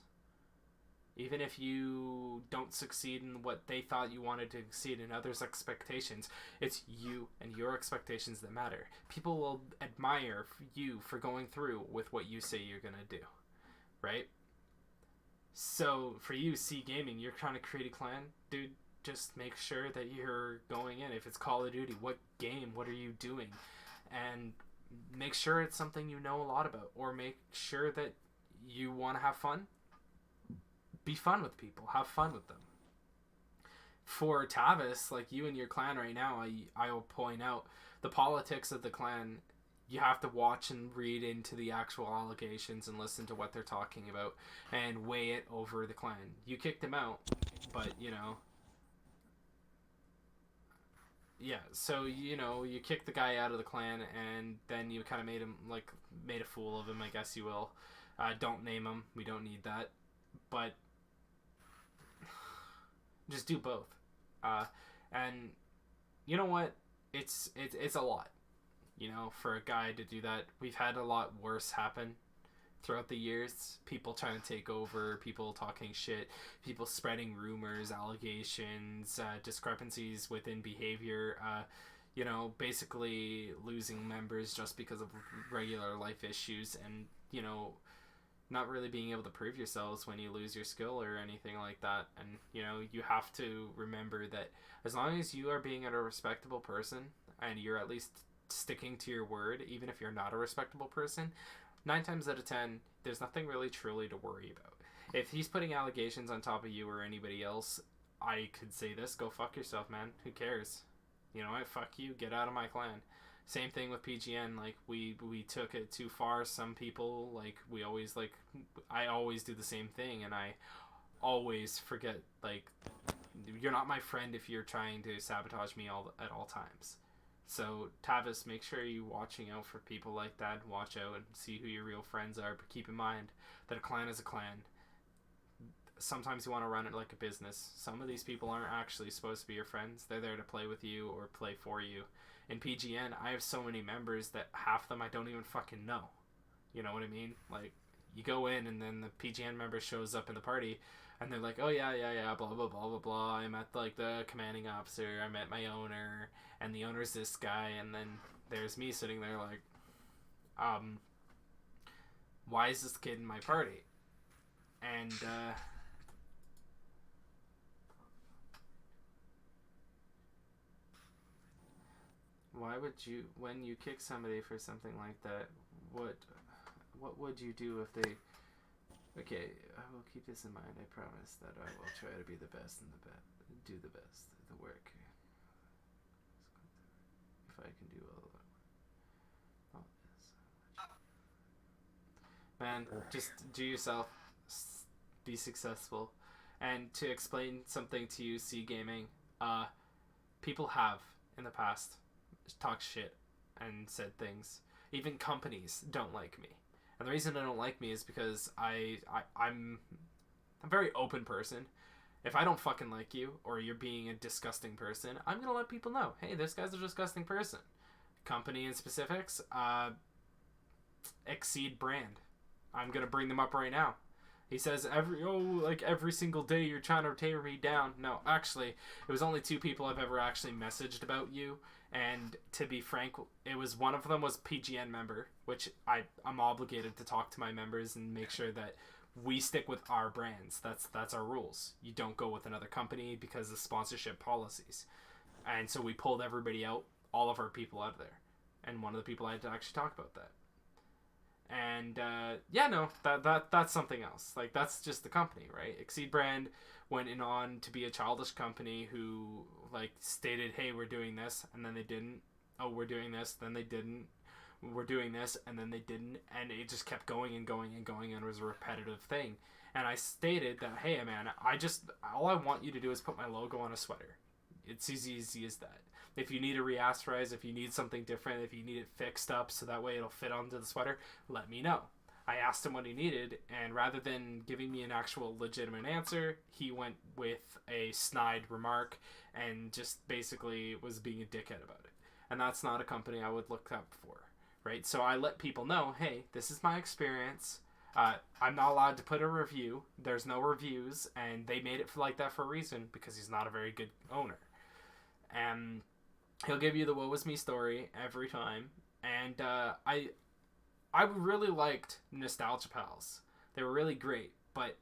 even if you don't succeed in what they thought you wanted to succeed in others' expectations, it's you and your expectations that matter. People will admire you for going through with what you say you're going to do. Right? So for you, C Gaming, you're trying to create a clan, dude, just make sure that you're going in. If it's Call of Duty, what game, what are you doing? And make sure it's something you know a lot about, or make sure that you want to have fun. Be fun with people, have fun with them. For Tavis, like you and your clan right now, I will point out the politics of the clan. You have to watch and read into the actual allegations and listen to what they're talking about and weigh it over the clan. You kicked him out, but, you know... Yeah, so, you know, you kicked the guy out of the clan and then you kind of made him, like, made a fool of him, I guess you will. Don't name him. We don't need that. But just do both. And you know what? It's a lot. You know, for a guy to do that. We've had a lot worse happen throughout the years. People trying to take over, people talking shit, people spreading rumors, allegations, discrepancies within behavior, you know, basically losing members just because of regular life issues and, you know, not really being able to prove yourselves when you lose your skill or anything like that. And, you know, you have to remember that as long as you are being a respectable person and you're at least sticking to your word, even if you're not a respectable person, 9 times out of 10, there's nothing really truly to worry about. If he's putting allegations on top of you or anybody else, I could say this, go fuck yourself, man. Who cares? You know what? Fuck you. Get out of my clan. Same thing with PGN. Like, we took it too far. Some people, like, we always, like, I always do the same thing, and I always forget, like, you're not my friend if you're trying to sabotage me at all times. So, Tavis, make sure you're watching out for people like that. Watch out and see who your real friends are. But keep in mind that a clan is a clan. Sometimes you want to run it like a business. Some of these people aren't actually supposed to be your friends. They're there to play with you or play for you. In PGN, I have so many members that half of them I don't even fucking know. You know what I mean? Like, you go in and then the PGN member shows up in the party and they're like, oh yeah, blah, blah, blah, blah, blah. I met, like, the commanding officer. I met my owner. And the owner's this guy. And then there's me sitting there like, why is this kid in my party? And, why would you, when you kick somebody for something like that, what would you do if they... Okay, I will keep this in mind. I promise that I will try to be the best and do the best, the work. If I can do all this. Man, just do yourself. Be successful. And to explain something to you, C Gaming, people have, in the past, talked shit and said things. Even companies don't like me. And the reason they don't like me is because I'm a very open person. If I don't fucking like you, or you're being a disgusting person, I'm gonna let people know, hey, this guy's a disgusting person. Company and specifics, Exceed brand. I'm gonna bring them up right now. He says every single day you're trying to tear me down. No, actually, it was only 2 people I've ever actually messaged about you. And to be frank, it was one of them was PGN member, which I'm obligated to talk to my members and make sure that we stick with our brands. That's our rules. You don't go with another company because of sponsorship policies. And so we pulled everybody out, all of our people out of there. And one of the people I had to actually talk about that. And that's something else. Like, that's just the company, right? Exceed brand went on to be a childish company who like stated, hey, we're doing this, and then they didn't. Oh, we're doing this, then they didn't. We're doing this, and then they didn't. And it just kept going and going and going, and it was a repetitive thing. And I stated that, hey man, all I want you to do is put my logo on a sweater. It's as easy as that. If you need a re-asterize, if you need something different, if you need it fixed up so that way it'll fit onto the sweater, let me know. I asked him what he needed, and rather than giving me an actual legitimate answer, he went with a snide remark and just basically was being a dickhead about it. And that's not a company I would look up for, right? So I let people know, hey, this is my experience. I'm not allowed to put a review. There's no reviews, and they made it like that for a reason, because he's not a very good owner. And he'll give you the woe is me story every time. And I really liked Nostalgia Pals. They were really great. But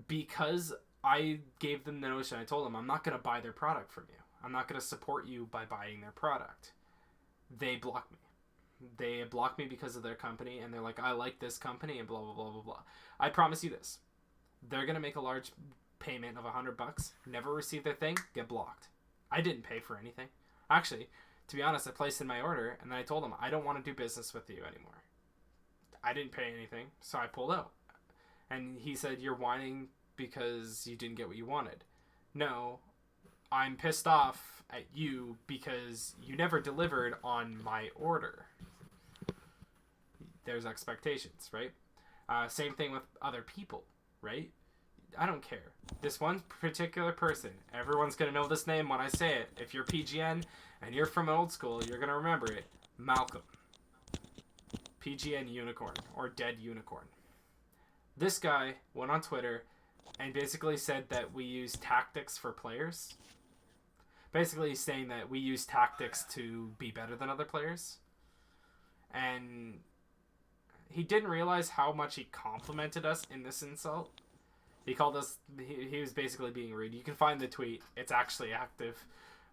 because I gave them the notion, I told them, I'm not going to buy their product from you. I'm not going to support you by buying their product. They blocked me. They blocked me because of their company. And they're like, I like this company and blah, blah, blah, blah, blah. I promise you this. They're going to make a large payment of $100. Never receive their thing. Get blocked. I didn't pay for anything. Actually, to be honest, I placed in my order, and then I told him, I don't want to do business with you anymore. I didn't pay anything, so I pulled out. And he said, you're whining because you didn't get what you wanted. No, I'm pissed off at you because you never delivered on my order. There's expectations, right? Same thing with other people, right? I don't care. This one particular person, everyone's going to know this name when I say it. If you're PGN and you're from old school, you're going to remember it. Malcolm. PGN Unicorn, or Dead Unicorn. This guy went on Twitter and basically said that we use tactics for players. Basically saying that we use tactics to be better than other players. And he didn't realize how much he complimented us in this insult. He called us, he was basically being rude. You can find the tweet. It's actually active.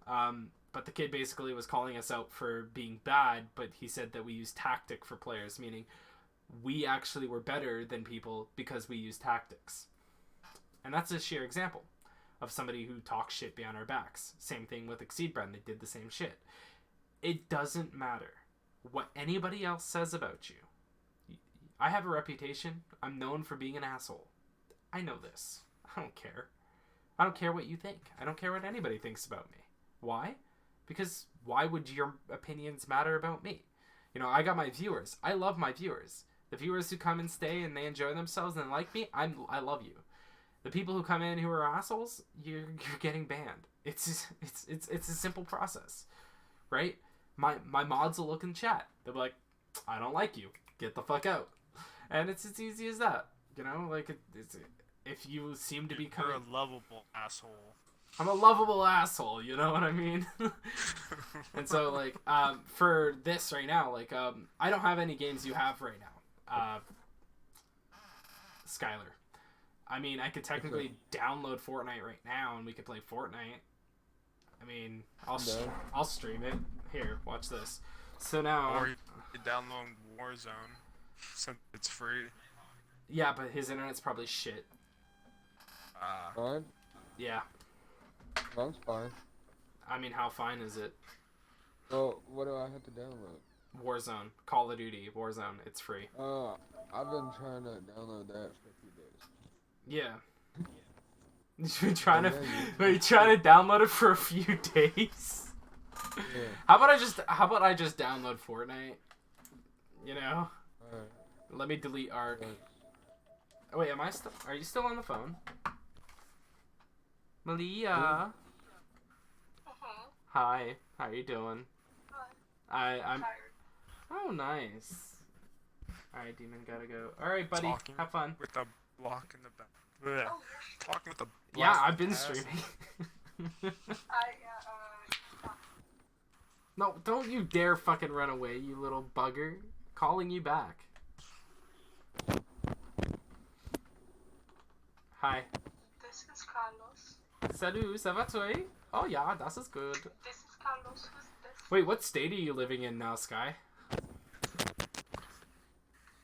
But the kid basically was calling us out for being bad, but he said that we use tactic for players, meaning we actually were better than people because we use tactics. And that's a sheer example of somebody who talks shit behind our backs. Same thing with Exceed Brand. They did the same shit. It doesn't matter what anybody else says about you. I have a reputation. I'm known for being an asshole. I know this. I don't care. I don't care what you think. I don't care what anybody thinks about me. Why? Because why would your opinions matter about me? You know, I got my viewers. I love my viewers. The viewers who come and stay and they enjoy themselves and like me, I love you. The people who come in who are assholes, you're getting banned. It's a simple process, right? My mods will look in chat. They'll be like, I don't like you. Get the fuck out. And it's as easy as that. You know, like if you seem to be You're coming, a lovable asshole. I'm a lovable asshole. You know what I mean? And so like for this right now, like I don't have any games you have right now, Skylar. I mean, I could technically download Fortnite right now, and we could play Fortnite. I mean, I'll stream it. Here, watch this. So now, Or you could download Warzone, since it's free. yeah, but his internet's probably shit. Fine. Yeah, Mine's fine. I mean, how fine is it? Well, what do I have to download? Warzone, Call of Duty, Warzone. It's free. I've been trying to download that for a few days. Yeah. You're trying to download it for a few days. Yeah. How about I just download Fortnite? You know? Alright. Let me delete Arc. Right. Oh, wait, are you still on the phone? Malia. Hi. How you doing? I'm tired. Oh, nice. Alright, Demon, gotta go. Alright, buddy. Talking Have fun. with the block in the back. Oh, you're Talking with the Yeah, block I've been ass. streaming. I No, don't you dare fucking run away, you little bugger. Calling you back. Hi. this is Carlos. Salut, ça va toi? Oh yeah, das ist good. This is Carlos. Who's this? Wait, what state are you living in now, Sky?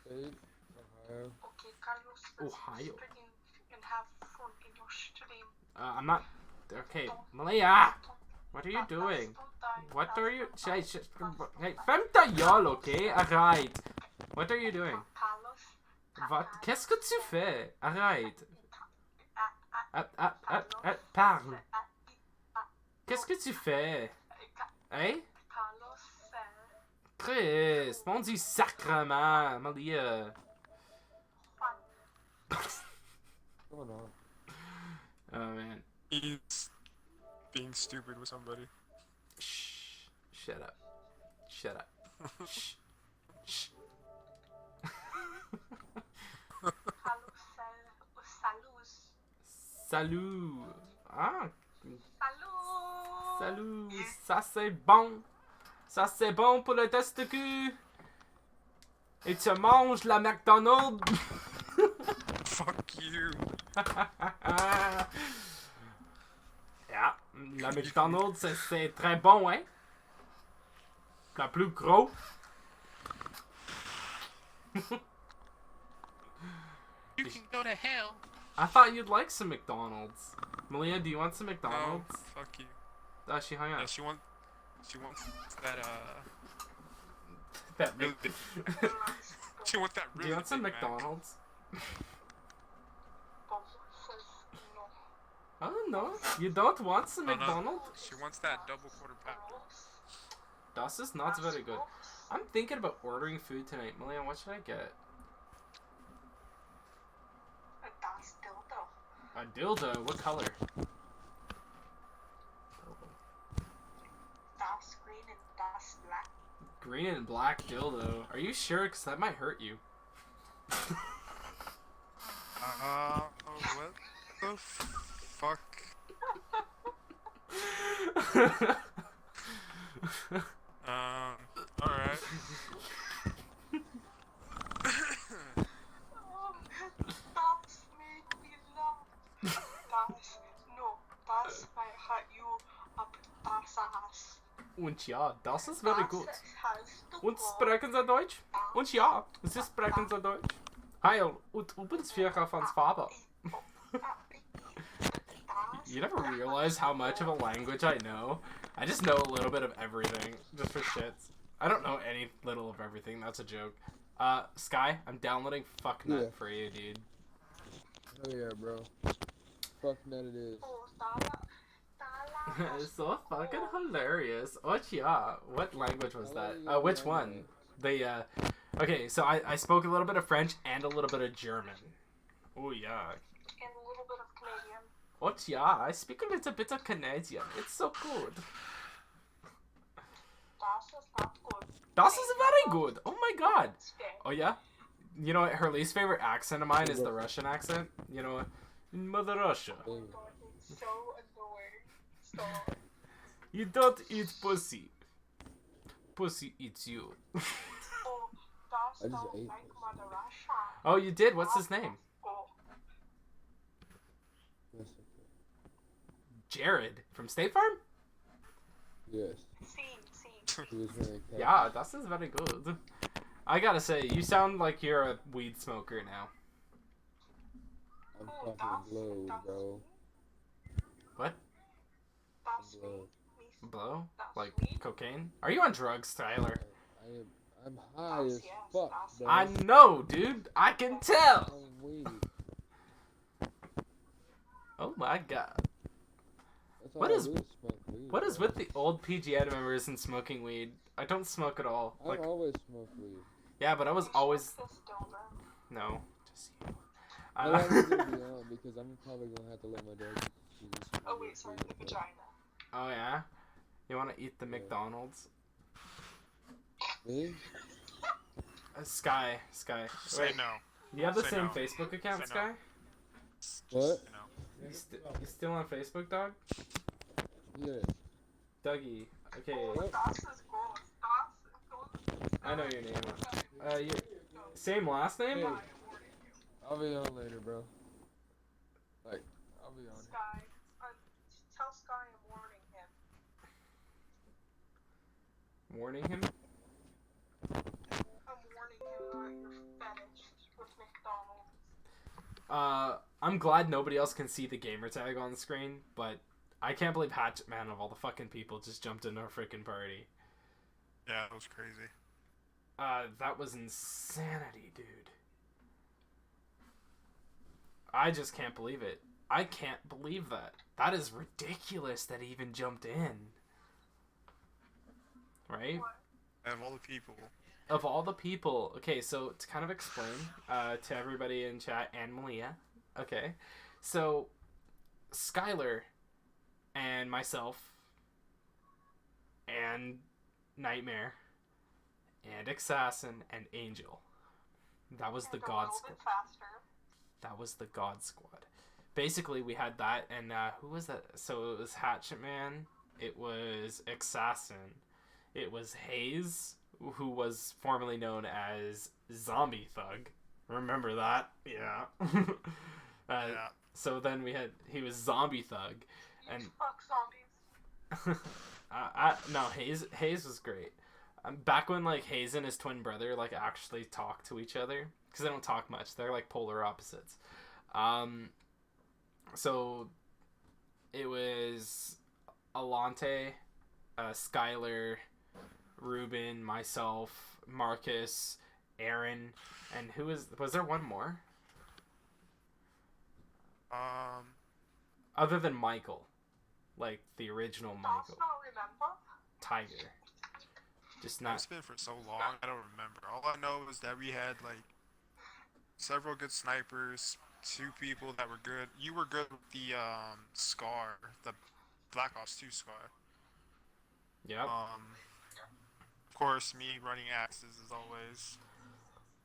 State, Ohio. Okay, Carlos. Let's Ohio. speak and have fun in your stream. I'm not... Okay, Malia! Don't- What are you don't doing? die. What are you... Don't Hey, die. hey, ferme ta gueule, okay? Arrête. What are you doing? Carlos. What? Qu'est-ce que tu fais? Arrête. Carlos. Parle. Qu'est-ce que tu fais? Hein? Carlos. Chris, mon Dieu, sacrement, Malia. Juan. What's going on? Oh, man. He's being stupid with somebody. Shh. Shut up. Shut up. Shh. Shh. Carlos. Salus. Salut. Ah, Salud. salut. Ça c'est bon. Ça c'est bon pour le testicule. Et tu manges la McDonald's. Fuck you. Yeah, la McDonald's c'est très bon, hein? La plus gros. You can go to hell. I thought you'd like some McDonald's. Malia, do you want some No, McDonald's? fuck you. Oh, she hung Yeah, up. she wants that That really Mc- she wants that really Do you want some Big Mac. McDonald's? Bob says no. Oh no, you don't want some Oh, no. McDonald's? She wants that double quarter pounder. Das is not very good. I'm thinking about ordering food tonight. Malia, what should I get? Das dildo. A dildo? What color? Das green and das black. Green and black dildo. Are you sure? Because that might hurt you. What the fuck? Alright. Das make me laugh. Das, no, das might hurt you up das ass. Und ja, das ist very good. Das hast du Und wohl. sprechen Sie Deutsch? Und ja, Sie sprechen Sie Deutsch. Heil, und übrigens wir von Vater. You never realize how much of a language I know. I just know a little bit of everything, just for shits. I don't know any little of everything, that's a joke. Sky, I'm downloading Fucknut Yeah. for you, dude. Oh yeah, bro. Fuck that it is. Oh, Dala. It's so fucking hilarious. Oh yeah. What language was that? Which one? The okay, so I spoke a little bit of French and a little bit of German. Oh yeah. And a little bit of Canadian. Oh yeah, I speak a little bit of Canadian. It's so good. Das is not good. Das is very good. Oh my god. Stay. Oh yeah? You know what? Her least favorite accent of mine is the Russian accent. You know, Mother Russia. Oh my god, it's so annoying. Stop. You don't eat pussy. Pussy eats you. Oh, das I just don't ate like this. Mother Russia. Oh, you did? What's his name? Oh, Yes, okay. Jared from State Farm? Yes. see. He was wearing khakis. Yeah, that is very good. I gotta say, you sound like you're a weed smoker now. I'm Oh, fucking glowed, bro. What? That's me. Blow. Blow? That's Like me. cocaine? Are you on drugs, Tyler? I'm high as Yes, fuck, that's- bro. I know, dude. I can tell. I'm weed. Oh my god. That's all What I is- do smoke weed, What is bro. with the old PGN members and smoking weed? I don't smoke at all. I've Like, always smoked weed. yeah, but I was always This dildo. no, just you. I like to be on because I'm probably gonna have to let my dad use Oh wait, sorry, the vagina. Oh yeah, you want to eat the McDonald's? Me? Sky. Say Wait, no. you have the Say same no. Facebook account, Say no. Sky? What? You know. You still on Facebook, dog? Yes. Dougie. Okay, Oh, das is good. Das is good. I know your name. You same last name? Hey. I'll be on later, bro. Like, I'll be on. Sky. Tell Sky I'm warning him. Warning him. I'm warning him about your fetish with McDonald's. I'm glad nobody else can see the gamer tag on the screen, but I can't believe Hatchet Man of all the fucking people just jumped into our freaking party. Yeah, that was crazy. That was insanity, dude. I just can't believe it. I can't believe that. That is ridiculous that he even jumped in. Right? Out of all the people. Of all the people, okay, so to kind of explain to everybody in chat and Malia, okay, so Skylar and myself and Nightmare and Assassin and Angel, that was the And a God little Squad. bit faster. That was the God Squad. Basically, we had that, and who was that? So it was Hatchet Man, it was Assassin, it was Hayes, who was formerly known as Zombie Thug. Remember that? Yeah. Yeah. So then he was Zombie Thug, You and fuck zombies. no, Hayes was great. Back when like Hayes and his twin brother like actually talked to each other, because they don't talk much. They're like polar opposites. So it was Alante, Skylar, Ruben, myself, Marcus, Aaron, and was there one more? Other than Michael, like the original Does Michael, not remember. Tiger. Just not. It's been for so long, I don't remember. All I know is that we had like several good snipers, 2 people that were good. You were good with the Scar, the Black Ops 2 Scar. Yep. Of course, me running axes as always.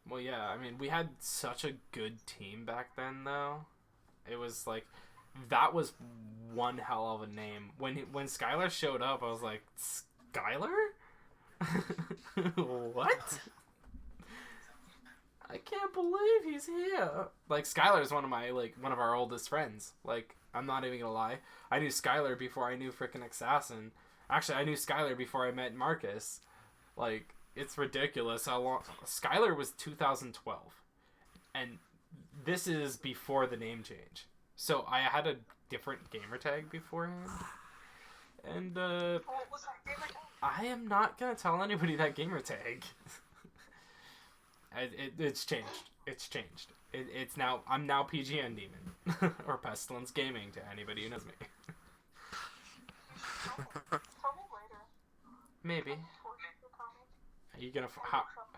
Well, yeah. I mean, we had such a good team back then, though. It was like that was one hell of a name. When Skylar showed up, I was like, Skylar? What? I can't believe he's here. Like Skylar is one of our oldest friends. Like I'm not even gonna lie. I knew Skylar before I knew frickin' Assassin. Actually, I knew Skylar before I met Marcus. Like it's ridiculous how long Skylar was 2012, and this is before the name change. So I had a different gamer tag beforehand, and What was that gamer tag? I am not gonna tell anybody that gamer tag. It's changed. It's changed. It's now I'm now PGN Demon or Pestelence Gaming to anybody who knows me. Tell me later. Maybe. Force you to tell me. Are you gonna... I How, will shove,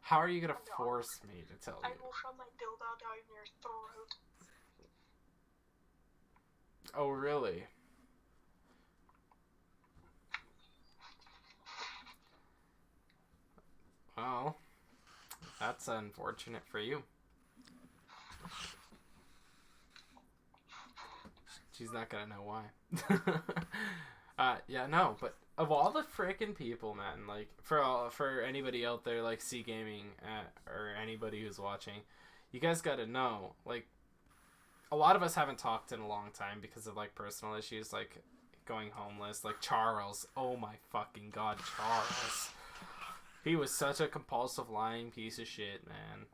how are you gonna force me to tell I you? will shove my dildo down your throat. Oh, really? Well, that's unfortunate for you. She's not gonna know why. Yeah, no, but of all the frickin' people, man, like, for anybody out there, like, C Gaming, or anybody who's watching, you guys gotta know, like, a lot of us haven't talked in a long time because of, like, personal issues, like, going homeless, like, Charles. Oh my fucking god, Charles. He was such a compulsive lying piece of shit, man.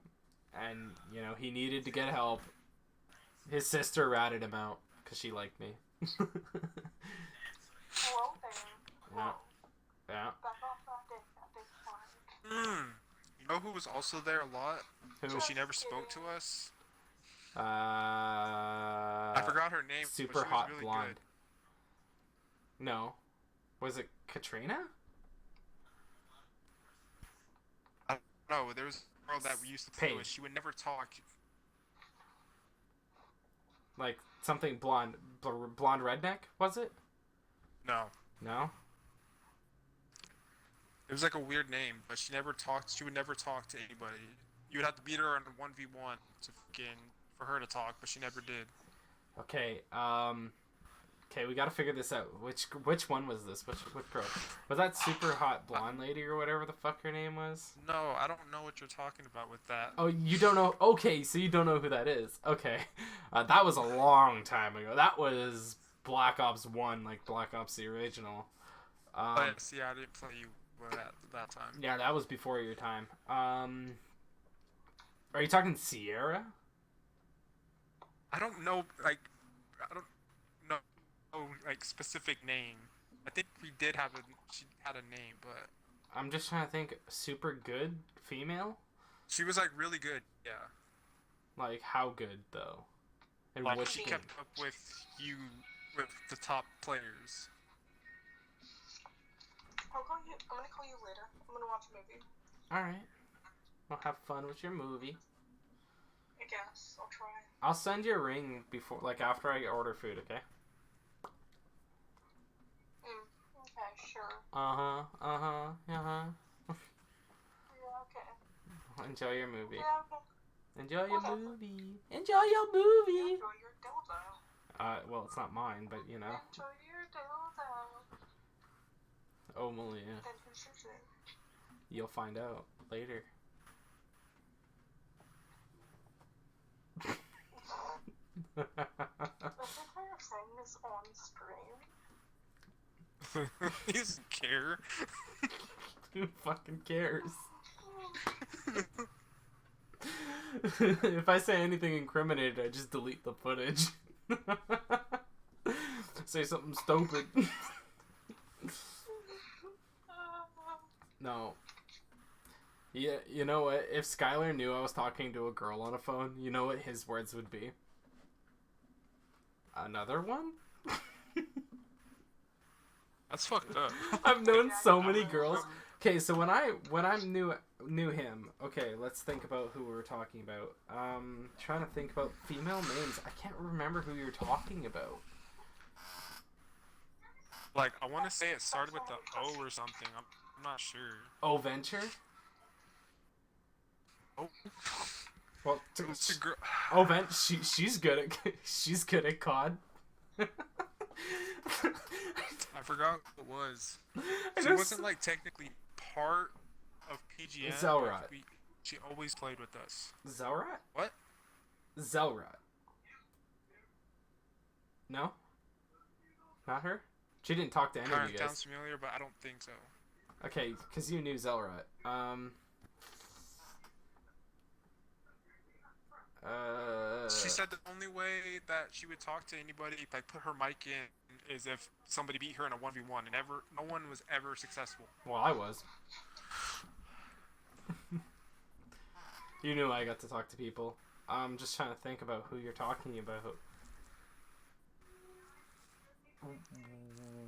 And, you know, he needed to get help. His sister ratted him out because she liked me. Hello there. Yeah. Yeah. Back off that dick. That dick's fine. You know who was also there a lot? Who? But she never spoke to us? I I forgot her name. Super but she hot was really blonde. No. Was it Katrina? Good. No, there was a girl that we used to play Paige. with. She would never talk. Like something blonde, blonde redneck, was it? No. No? It was like a weird name, but she never talked. She would never talk to anybody. You would have to beat her on a 1v1 for her to talk, but she never did. Okay, okay, we gotta figure this out. Which one was this? Which girl? Was that super hot blonde lady or whatever the fuck her name was? No, I don't know what you're talking about with that. Oh, you don't know? Okay, so you don't know who that is. Okay. That was a long time ago. That was Black Ops 1, like Black Ops the original. But see, I didn't play you that time. Yeah, that was before your time. Are you talking Sierra? I don't know, like, I don't know, like, specific name. I think she had a name, but... I'm just trying to think. Super good female? She was, like, really good, yeah. Like, how good, though? And Like, which she game? kept up with the top players. I'm gonna call you later. I'm gonna watch a movie. Alright. Well, have fun with your movie. I guess. I'll try. I'll send you a ring before, like, after I order food, okay? Okay, sure. Uh-huh. Yeah, okay. Enjoy your movie. Yeah, okay. Enjoy your Whatever. movie. Enjoy your movie! Enjoy your dildo. Well, it's not mine, but, you know. Enjoy your dildo. Oh, Malia. Then whose is it? You'll find out later. I think what you're saying is on stream. He doesn't care. Who fucking cares? If I say anything incriminating, I just delete the footage. Say something stupid. No. Yeah, you know what? If Skylar knew I was talking to a girl on a phone, you know what his words would be? Another one? That's fucked up. I've known so many girls. Okay, so when I knew him, okay, let's think about who we were talking about. Trying to think about female names. I can't remember who you're talking about. Like, I want to say it started with the O or something. I'm not sure. Oh, Venture? Oh, Well, it's a girl. oh, she's good at she's good at COD. I forgot what it was. I She know wasn't like technically part of PGN. Zelrot. but she always played with us. Zelrot? What? Zelrot. No? Not her? She didn't talk to any Kind of of you sounds guys. familiar, but I don't think so. Okay, because you knew Zelrot. She said the only way that she would talk to anybody, like put her mic in, is if somebody beat her in a 1v1, and no one was ever successful. Well, I was. You knew I got to talk to people. I'm just trying to think about who you're talking about.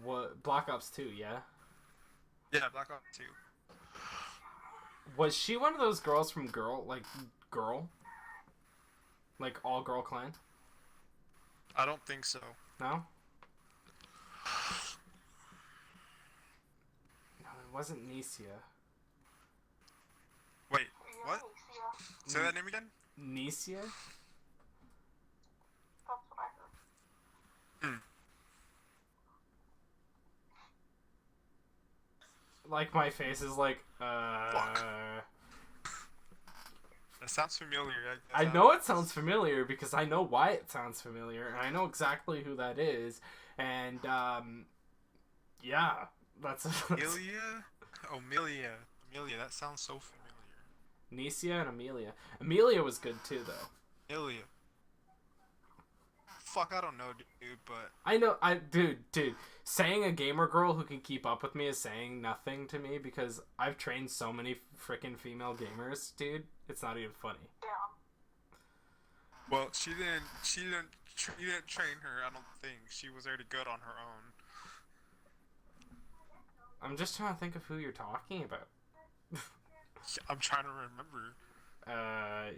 what Black Ops 2, yeah? Yeah, Black Ops 2. Was she one of those girls from Girl? Like all girl clan? I don't think so. No? No, it wasn't Nicia. Wait, Yeah, what? yeah. Say that name again? Nicia? That's what I heard. Like my face is like, Fuck. That sounds familiar. I know it sounds familiar because I know why it sounds familiar, and I know exactly who that is, and yeah, that's Amelia? Amelia. Amelia, that sounds so familiar. Nicia and Amelia. Amelia was good too, though. Amelia. Fuck, I don't know, dude, but... I know, dude, saying a gamer girl who can keep up with me is saying nothing to me because I've trained so many freaking female gamers, dude. It's not even funny. Damn. Well, you didn't train her, I don't think. She was already good on her own. I'm just trying to think of who you're talking about. I'm trying to remember.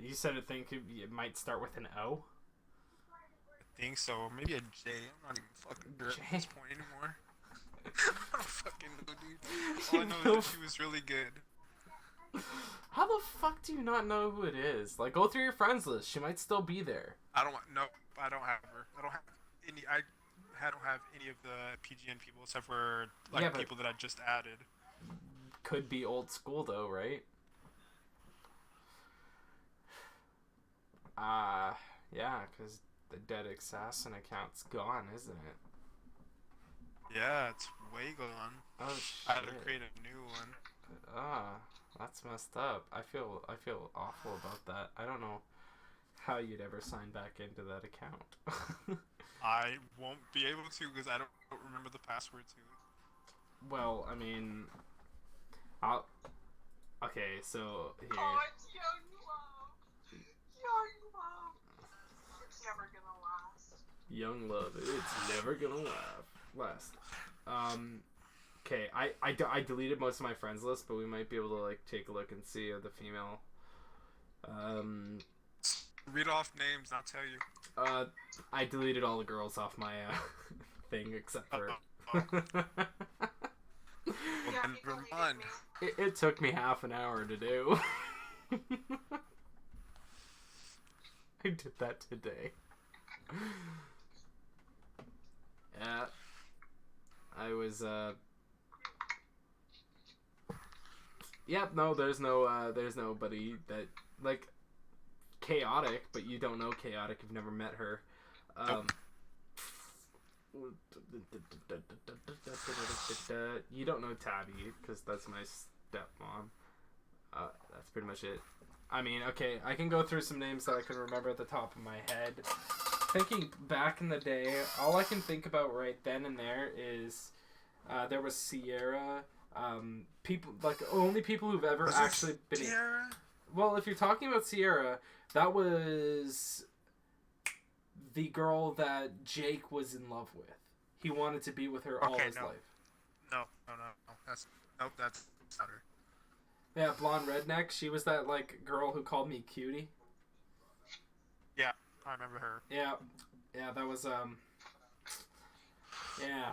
You said it might start with an O? I think so. Maybe a J. I'm not even fucking sure J? at this point anymore. I don't fucking know, dude. All I know is that she was really good. How the fuck do you not know who it is? Like, go through your friends list. She might still be there. I don't have her. I don't have any of the PGN people except for like people that I just added. Could be old school though, right? Yeah, because the dead assassin account's gone, isn't it? Yeah, it's way gone. Oh shit. I had to create a new one. That's messed up. I feel awful about that. I don't know how you'd ever sign back into that account. I won't be able to because I don't remember the password to it. Well, I mean, okay, so here. Oh, it's young love. Young love. It's never gonna last. Young love, it's never gonna last. Okay, I deleted most of my friends list, but we might be able to like take a look and see the female. Read off names, and I'll tell you. I deleted all the girls off my thing except for. Well, Yeah, then people never hated mind. me. It took me half an hour to do. I did that today. Yeah. I was Yep, no, there's nobody that like Chaotic, but you don't know Chaotic, you've never met her. You don't know Tabby because that's my stepmom. That's pretty much it. I mean, okay, I can go through some names that I can remember at the top of my head. Thinking back in the day, all I can think about right then and there is there was Sierra. People like only people who've ever actually been. Sierra? Well, if you're talking about Sierra, that was the girl that Jake was in love with. He wanted to be with her all his life. No. That's not her. Yeah, blonde redneck. She was that like girl who called me cutie. Yeah, I remember her. Yeah, that was yeah.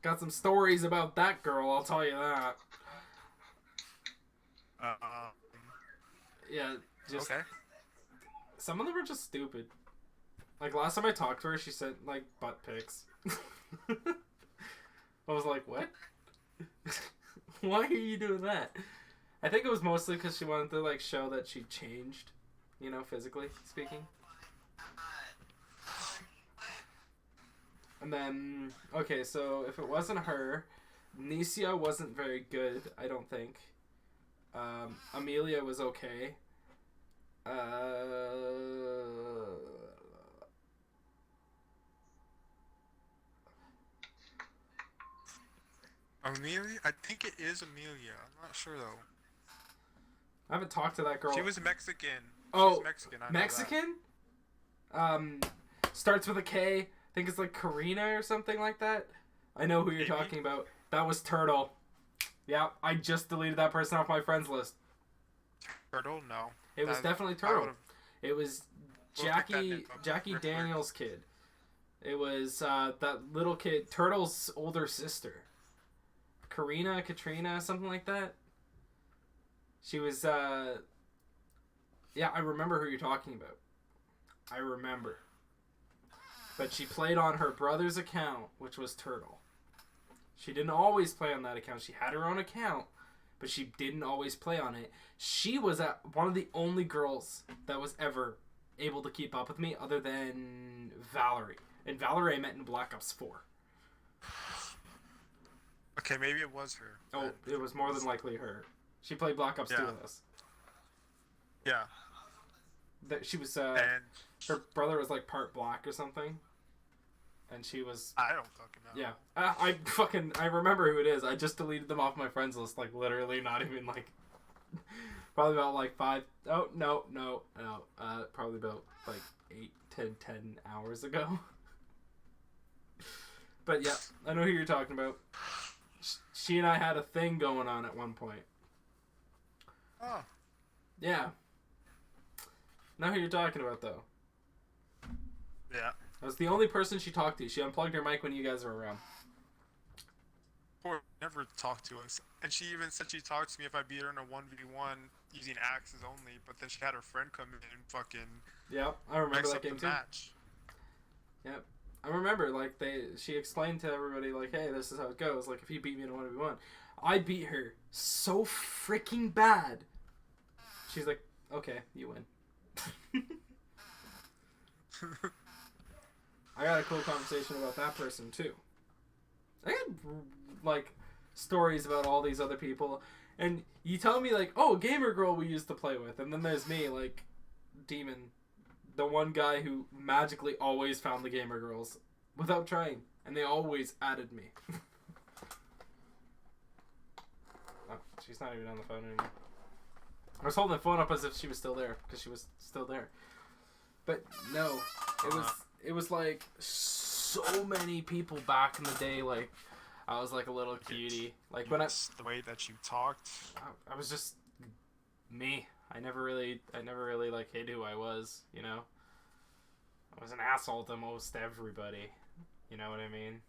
Got some stories about that girl, I'll tell you that. Yeah, just okay. some of them are just stupid. Like last time I talked to her, she sent like butt pics. I was like, what? Why are you doing that? I think it was mostly because she wanted to like show that she changed, you know, physically speaking. And then, okay, so if it wasn't her, Nicia wasn't very good, I don't think. Amelia was okay. Amelia? I think it is Amelia. I'm not sure though. I haven't talked to that girl. She was Mexican. Oh, She's Mexican. I know Mexican? Starts with a K. I think it's like Karina or something like that. I know who you're talking about. That was Turtle. Yeah, I just deleted that person off my friends list. Turtle? No. It was definitely Turtle. It was Jackie Daniels' kid. It was that little kid, Turtle's older sister. Katrina, something like that. She was, yeah, I remember who you're talking about. I remember. But she played on her brother's account, which was Turtle. She didn't always play on that account. She had her own account, but she didn't always play on it. She was one of the only girls that was ever able to keep up with me other than Valerie. And Valerie I met in Black Ops 4. Okay, maybe it was her. Oh, it was more than likely her. She played Black Ops 2 with us. Yeah. She was, and her brother was like part black or something. And she was... I don't fucking know. Yeah. I remember who it is. I just deleted them off my friends list, like, literally not even, like... Probably about, like, 5... Oh, no. Probably about, like, 10 hours ago. But, yeah, I know who you're talking about. She and I had a thing going on at one point. Oh. Yeah. Know who you're talking about, though. Yeah. I was the only person she talked to. She unplugged her mic when you guys were around. Or never talked to us. And she even said she talked to me if I beat her in a 1v1 using axes only, but then she had her friend come in and fucking... Yep, I remember that game too. Match. Yep. I remember, like, she explained to everybody, like, hey, this is how it goes. Like, if you beat me in a 1v1. I beat her so freaking bad. She's like, okay, you win. I got a cool conversation about that person, too. I had, like, stories about all these other people. And you tell me, like, oh, gamer girl we used to play with. And then there's me, like, Demon. The one guy who magically always found the gamer girls without trying. And they always added me. Oh, she's not even on the phone anymore. I was holding the phone up as if she was still there. Because she was still there. But, no. It was like so many people back in the day. Like I was like a little cutie. Like when the way that you talked. I was just me. I never really like hid who I was. You know. I was an asshole to most everybody. You know what I mean?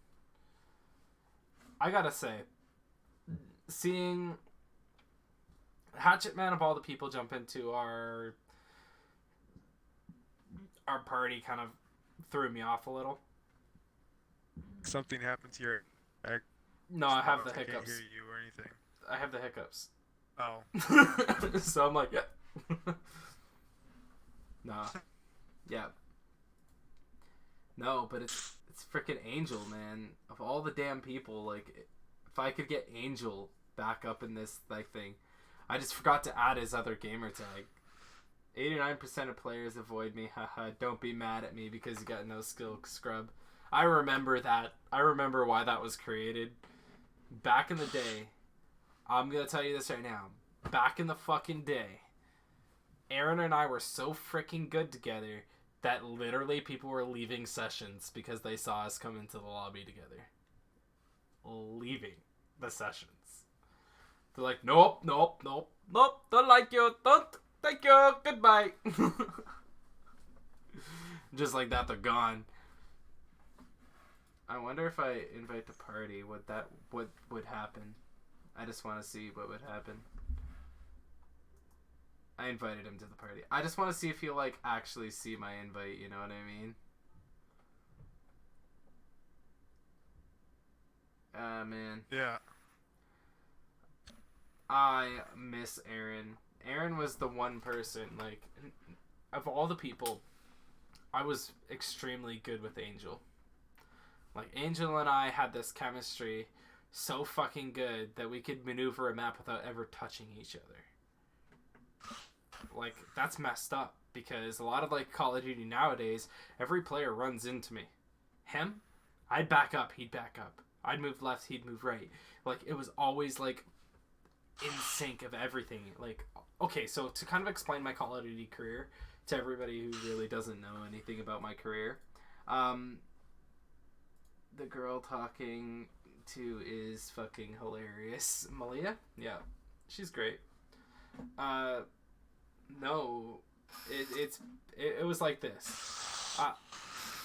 I gotta say, seeing Hatchet Man of all the people jump into our party kind of threw me off a little. Something happened to your egg? No, I have the I can't hiccups. hear you or anything. I have the hiccups. Oh. So I'm like, yeah. Nah. Yeah. No, but it's freaking Angel, man. Of all the damn people, like, if I could get Angel back up in this like thing, I just forgot to add his other gamer tag. 89% of players avoid me. Haha, don't be mad at me because you got no skill, scrub. I remember that. I remember why that was created. Back in the day, I'm going to tell you this right now. Back in the fucking day, Aaron and I were so freaking good together that literally people were leaving sessions because they saw us come into the lobby together. Leaving the sessions. They're like, nope, don't like you, don't. Thank you. Goodbye. Just like that, they're gone. I wonder if I invite the party, what would happen. I just want to see what would happen. I invited him to the party. I just want to see if he'll like actually see my invite. You know what I mean? Man. Yeah. I miss Aaron. Aaron was the one person, like, of all the people, I was extremely good with Angel. Like, Angel and I had this chemistry so fucking good that we could maneuver a map without ever touching each other. Like, that's messed up, because a lot of, like, Call of Duty nowadays, every player runs into me. Him, I'd back up, he'd back up. I'd move left, he'd move right. Like, it was always, like, in sync of everything. Like, okay, so to kind of explain my Call of Duty career to everybody who really doesn't know anything about my career, the girl talking, to is fucking hilarious. Malia? Yeah. She's great. No. It was like this.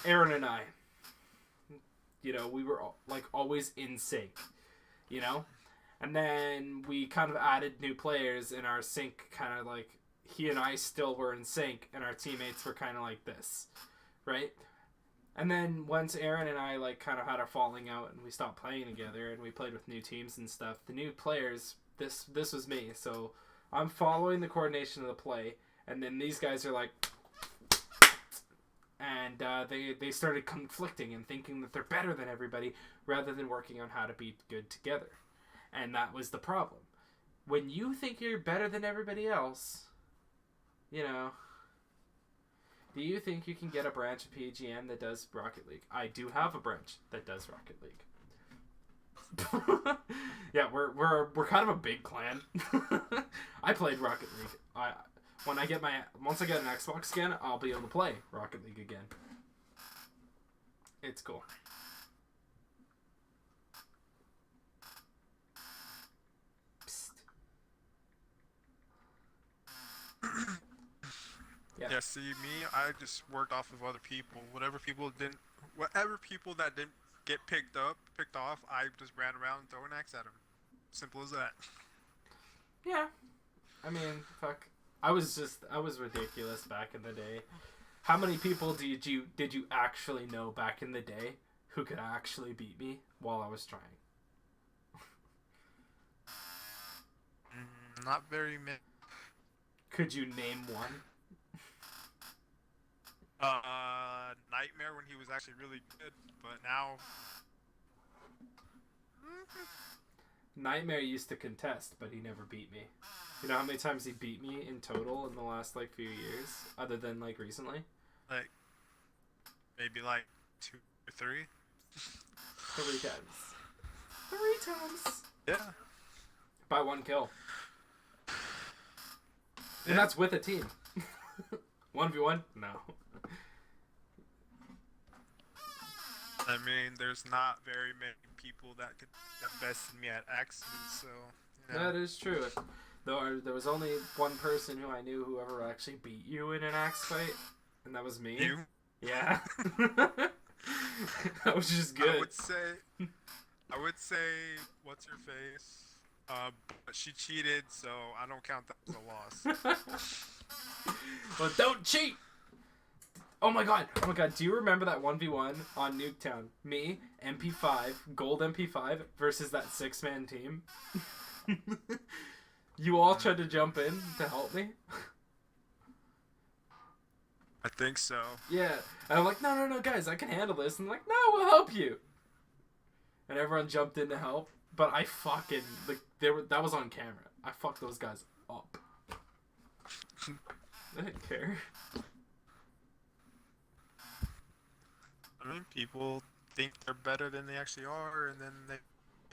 Aaron and I, you know, we were like always in sync, you know? And then we kind of added new players, and our sync kind of like, he and I still were in sync, and our teammates were kind of like this, right? And then once Aaron and I like kind of had our falling out and we stopped playing together and we played with new teams and stuff, the new players, this was me. So I'm following the coordination of the play, and then these guys are like, and they started conflicting and thinking that they're better than everybody rather than working on how to be good together. And that was the problem. When you think you're better than everybody else, you know, do you think you can get a branch of PGN that does Rocket League? I do have a branch that does Rocket League. Yeah, we're kind of a big clan. I played Rocket League. Once I get an Xbox again, I'll be able to play Rocket League again. It's cool. Yeah, see, me, I just worked off of other people. Whatever people that didn't get picked off, I just ran around and threw an axe at them. Simple as that. Yeah. I mean, fuck. I was ridiculous back in the day. How many people did you actually know back in the day who could actually beat me while I was trying? Not very many. Could you name one? Nightmare when he was actually really good, but now... Nightmare used to contest, but he never beat me. You know how many times he beat me in total in the last, like, few years? Other than, like, recently? Like, maybe, like, 2 or 3? 3 times. 3 times! Yeah. By 1 kill. Yeah. And that's with a team. 1v1? No. I mean, there's not very many people that could best me at axes, so... You know. That is true. There was only one person who I knew who ever actually beat you in an axe fight, and that was me. You? Yeah. That was just good. I would say, what's her face? But she cheated, so I don't count that as a loss. Well, don't cheat! Oh my god, do you remember that 1v1 on Nuketown? Me, MP5, gold MP5, versus that 6-man team? You all tried to jump in to help me? I think so. Yeah, and I'm like, no, guys, I can handle this. And I'm like, no, we'll help you. And everyone jumped in to help, but I fucking, that was on camera. I fucked those guys up. I didn't care. I mean, people think they're better than they actually are, and then they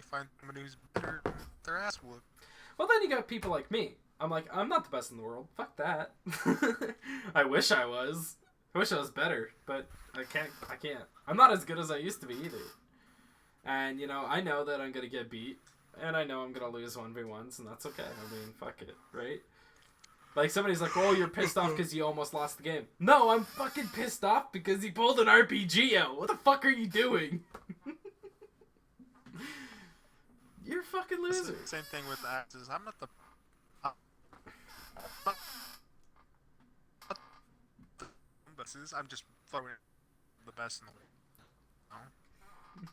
find somebody who's better, and their ass whooped. Well, then you got people like me. I'm like, I'm not the best in the world. Fuck that. I wish I was. I wish I was better, but I can't. I'm not as good as I used to be either. And, you know, I know that I'm going to get beat, and I know I'm going to lose 1v1s, and that's okay. I mean, fuck it, right? Like, somebody's like, oh, you're pissed off because you almost lost the game. No, I'm fucking pissed off because he pulled an RPG out. What the fuck are you doing? You're a fucking loser. Same thing with axes. I'm not the... I'm just throwing the best in the world.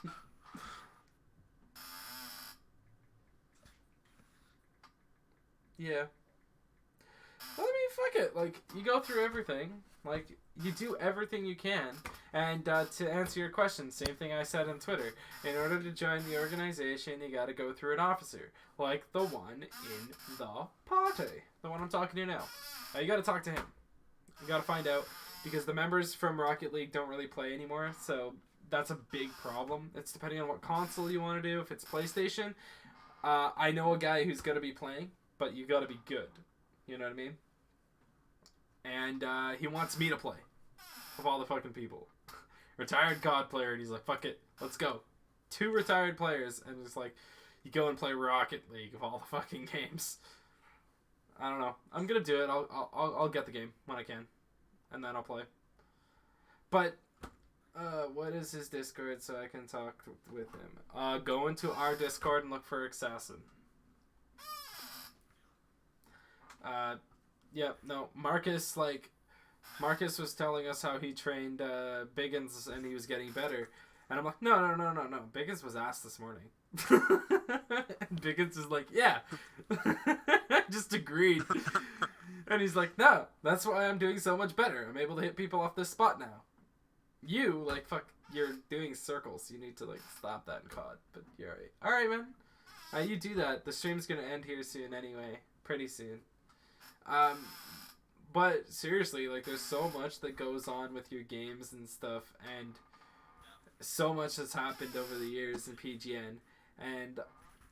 No? Yeah. Well, I mean, fuck it. Like, you go through everything. Like, you do everything you can. And to answer your question, same thing I said on Twitter. In order to join the organization, you gotta go through an officer. Like the one in the party. The one I'm talking to now. You gotta talk to him. You gotta find out. Because the members from Rocket League don't really play anymore. So that's a big problem. It's depending on what console you want to do. If it's PlayStation, I know a guy who's gonna be playing. But you gotta be good. You know what I mean? And he wants me to play. Of all the fucking people. Retired COD player, and he's like, fuck it, let's go. 2 retired players, and it's like, you go and play Rocket League of all the fucking games. I don't know. I'm gonna do it. I'll get the game when I can, and then I'll play. But what is his Discord so I can talk with him? Go into our Discord and look for Assassin. Yeah, no, Marcus was telling us how he trained Biggins and he was getting better. And I'm like, no. Biggins was asked this morning. And Biggins is like, yeah. Just agreed. And he's like, no, that's why I'm doing so much better. I'm able to hit people off this spot now. You, like, fuck, you're doing circles. You need to, like, stop that in COD. But you're alright. Alright, man. You do that. The stream's gonna end here soon anyway. Pretty soon. But seriously, like, there's so much that goes on with your games and stuff, and so much has happened over the years in PGN, and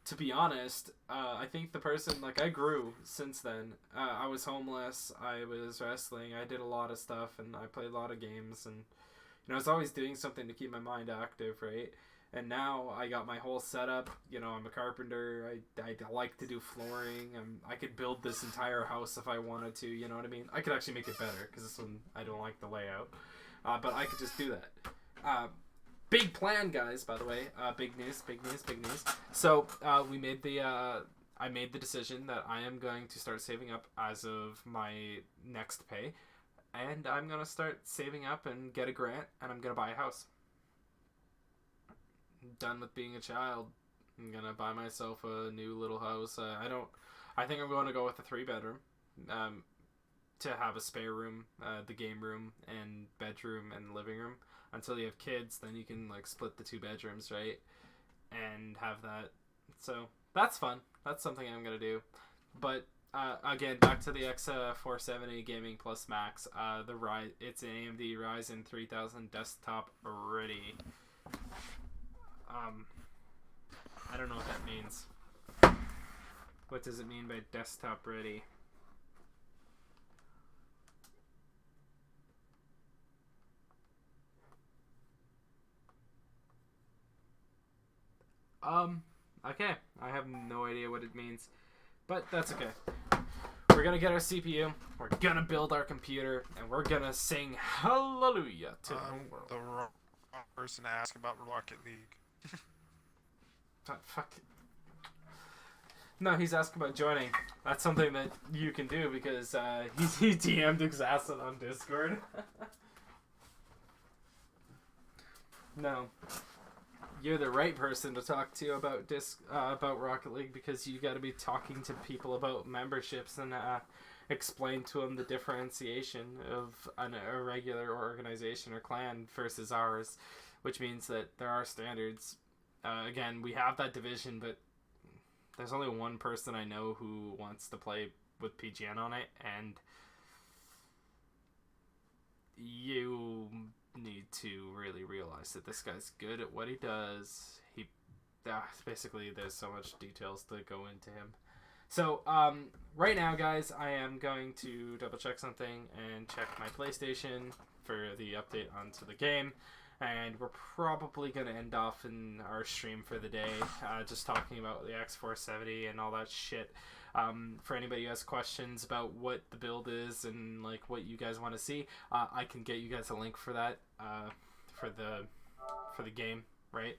to be honest, I think the person, like, I grew since then. I was homeless, I was wrestling, I did a lot of stuff, and I played a lot of games, and, you know, I was always doing something to keep my mind active, right? And now I got my whole setup. You know, I'm a carpenter. I like to do flooring. I could build this entire house if I wanted to. You know what I mean? I could actually make it better because this one I don't like the layout. But I could just do that. Big plan, guys. By the way, big news. So we made the. I made the decision that I am going to start saving up as of my next pay, and I'm gonna start saving up and get a grant, and I'm gonna buy a house. Done with being a child. I'm gonna buy myself a new little house. I think I'm going to go with a 3-bedroom, to have a spare room, the game room, and bedroom and living room. Until you have kids, then you can, like, split the 2 bedrooms, right? And have that. So that's fun. That's something I'm gonna do. But again, back to the x470 Gaming Plus Max. It's an AMD Ryzen 3000 desktop ready. I don't know what that means. What does it mean by desktop ready? Okay. I have no idea what it means. But that's okay. We're gonna get our CPU, we're gonna build our computer, and we're gonna sing hallelujah to the world. The wrong person to ask about Rocket League. Fuck. No, he's asking about joining. That's something that you can do because he DM'd Assassin on Discord. No, you're the right person to talk to about about Rocket League because you got to be talking to people about memberships and explain to them the differentiation of a regular organization or clan versus ours, which means that there are standards. Again, we have that division, but there's only one person I know who wants to play with PGN on it, and you need to really realize that this guy's good at what he does. Basically, there's so much details to go into him. So, right now, guys, I am going to double check something and check my PlayStation for the update onto the game. And we're probably going to end off in our stream for the day, just talking about the x470 and all that shit. For anybody who has questions about what the build is and, like, what you guys want to see, I can get you guys a link for that, for the game, right?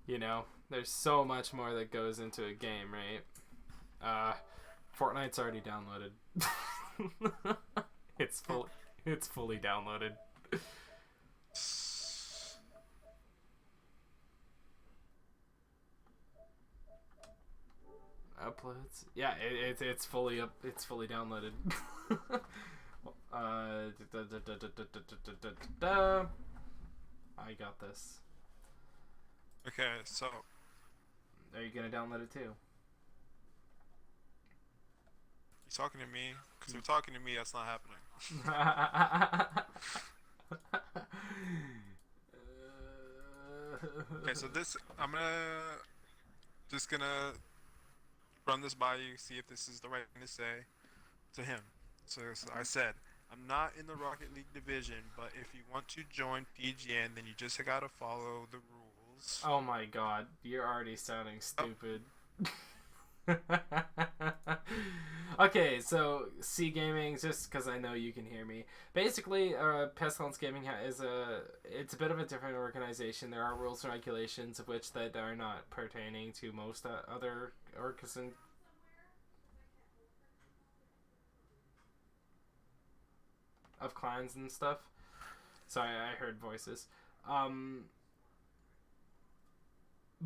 You know, there's so much more that goes into a game, right? Fortnite's already downloaded. It's fully downloaded. Uploads. Yeah, it's fully up. It's fully downloaded. I got this. Okay, so Are you gonna download it too? you talking to me? Because you're talking to me, that's not happening. Okay, so this, I'm just gonna run this by you, see if this is the right thing to say. to him. So I said, I'm not in the Rocket League division, but if you want to join PGN, then you just gotta follow the rules. Oh my god, you're already sounding stupid. Okay, so C Gaming, just because I know you can hear me. Basically, Pestilence Gaming it's a bit of a different organization. There are rules and regulations of which that are not pertaining to most other organizations. Of clans and stuff. Sorry, I heard voices.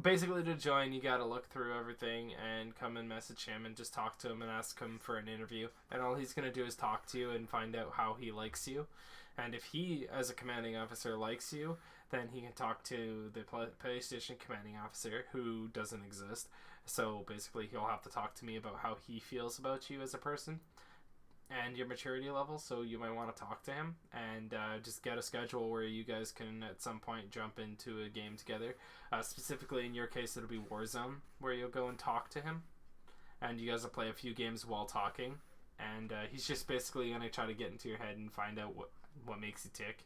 Basically, to join, you gotta look through everything and come and message him and just talk to him and ask him for an interview. And all he's gonna do is talk to you and find out how he likes you. And if he, as a commanding officer, likes you, then he can talk to the PlayStation commanding officer, who doesn't exist. So basically, he'll have to talk to me about how he feels about you as a person and your maturity level. So you might want to talk to him and just get a schedule where you guys can at some point jump into a game together. Specifically in your case, it'll be Warzone, where you'll go and talk to him and you guys will play a few games while talking, and he's just basically going to try to get into your head and find out what makes you tick.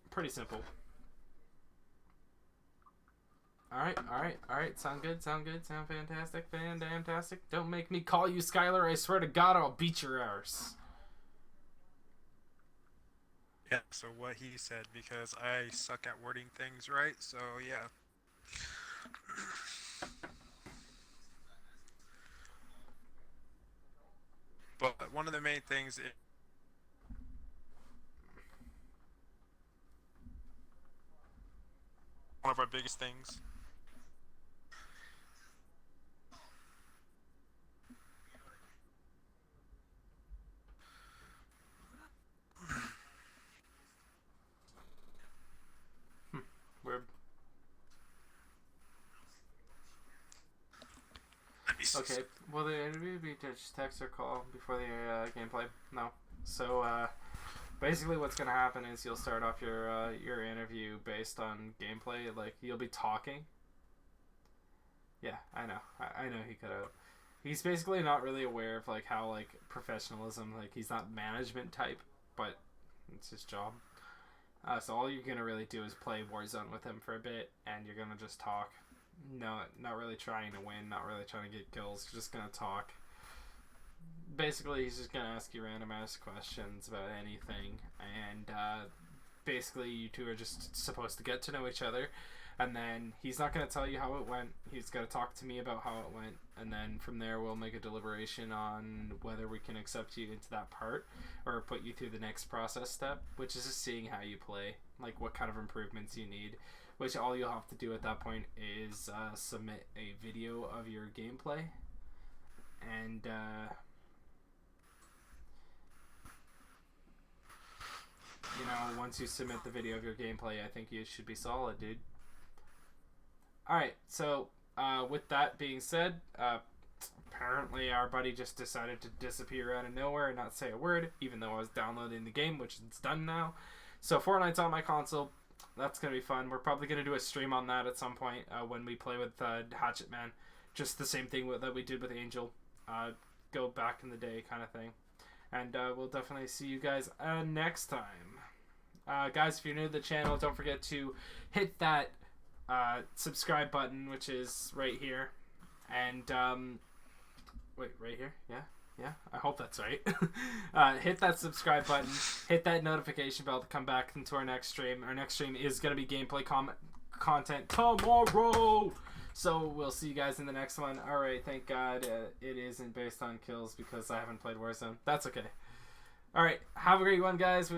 Pretty simple. Alright. Sound good? Sound fantastic? Fantastic? Don't make me call you Skylar. I swear to God, I'll beat your arse. Yeah, so what he said, because I suck at wording things right, so yeah. But one of the main things one of our biggest things. Weird. Okay, will the interview be just text or call before the gameplay? No. So, basically what's going to happen is you'll start off your interview based on gameplay. Like, you'll be talking. Yeah, I know. I know he cut out. He's basically not really aware of, like, how, like, professionalism, like, he's not management type, but it's his job. So all you're going to really do is play Warzone with him for a bit, and you're going to just talk. No, not really trying to win, not really trying to get kills, just going to talk. Basically, he's just going to ask you random ass questions about anything, and basically you two are just supposed to get to know each other, and then he's not going to tell you how it went. He's going to talk to me about how it went, and then from there we'll make a deliberation on whether we can accept you into that part or put you through the next process step, which is just seeing how you play, like what kind of improvements you need, which all you'll have to do at that point is submit a video of your gameplay, and you know, once you submit the video of your gameplay, I think you should be solid, dude. Alright, so with that being said, apparently our buddy just decided to disappear out of nowhere and not say a word, even though I was downloading the game, which it's done now. So Fortnite's on my console. That's going to be fun. We're probably going to do a stream on that at some point when we play with Hatchet Man. Just the same thing that we did with Angel. Go back in the day kind of thing. And we'll definitely see you guys next time. Guys, if you're new to the channel, don't forget to hit that subscribe button, which is right here. And, wait, right here? Yeah, I hope that's right. Hit that subscribe button, hit that notification bell to come back into our next stream. Our next stream is going to be gameplay content tomorrow. So we'll see you guys in the next one. Alright, thank God it isn't based on kills because I haven't played Warzone. That's okay. Alright, have a great one, guys.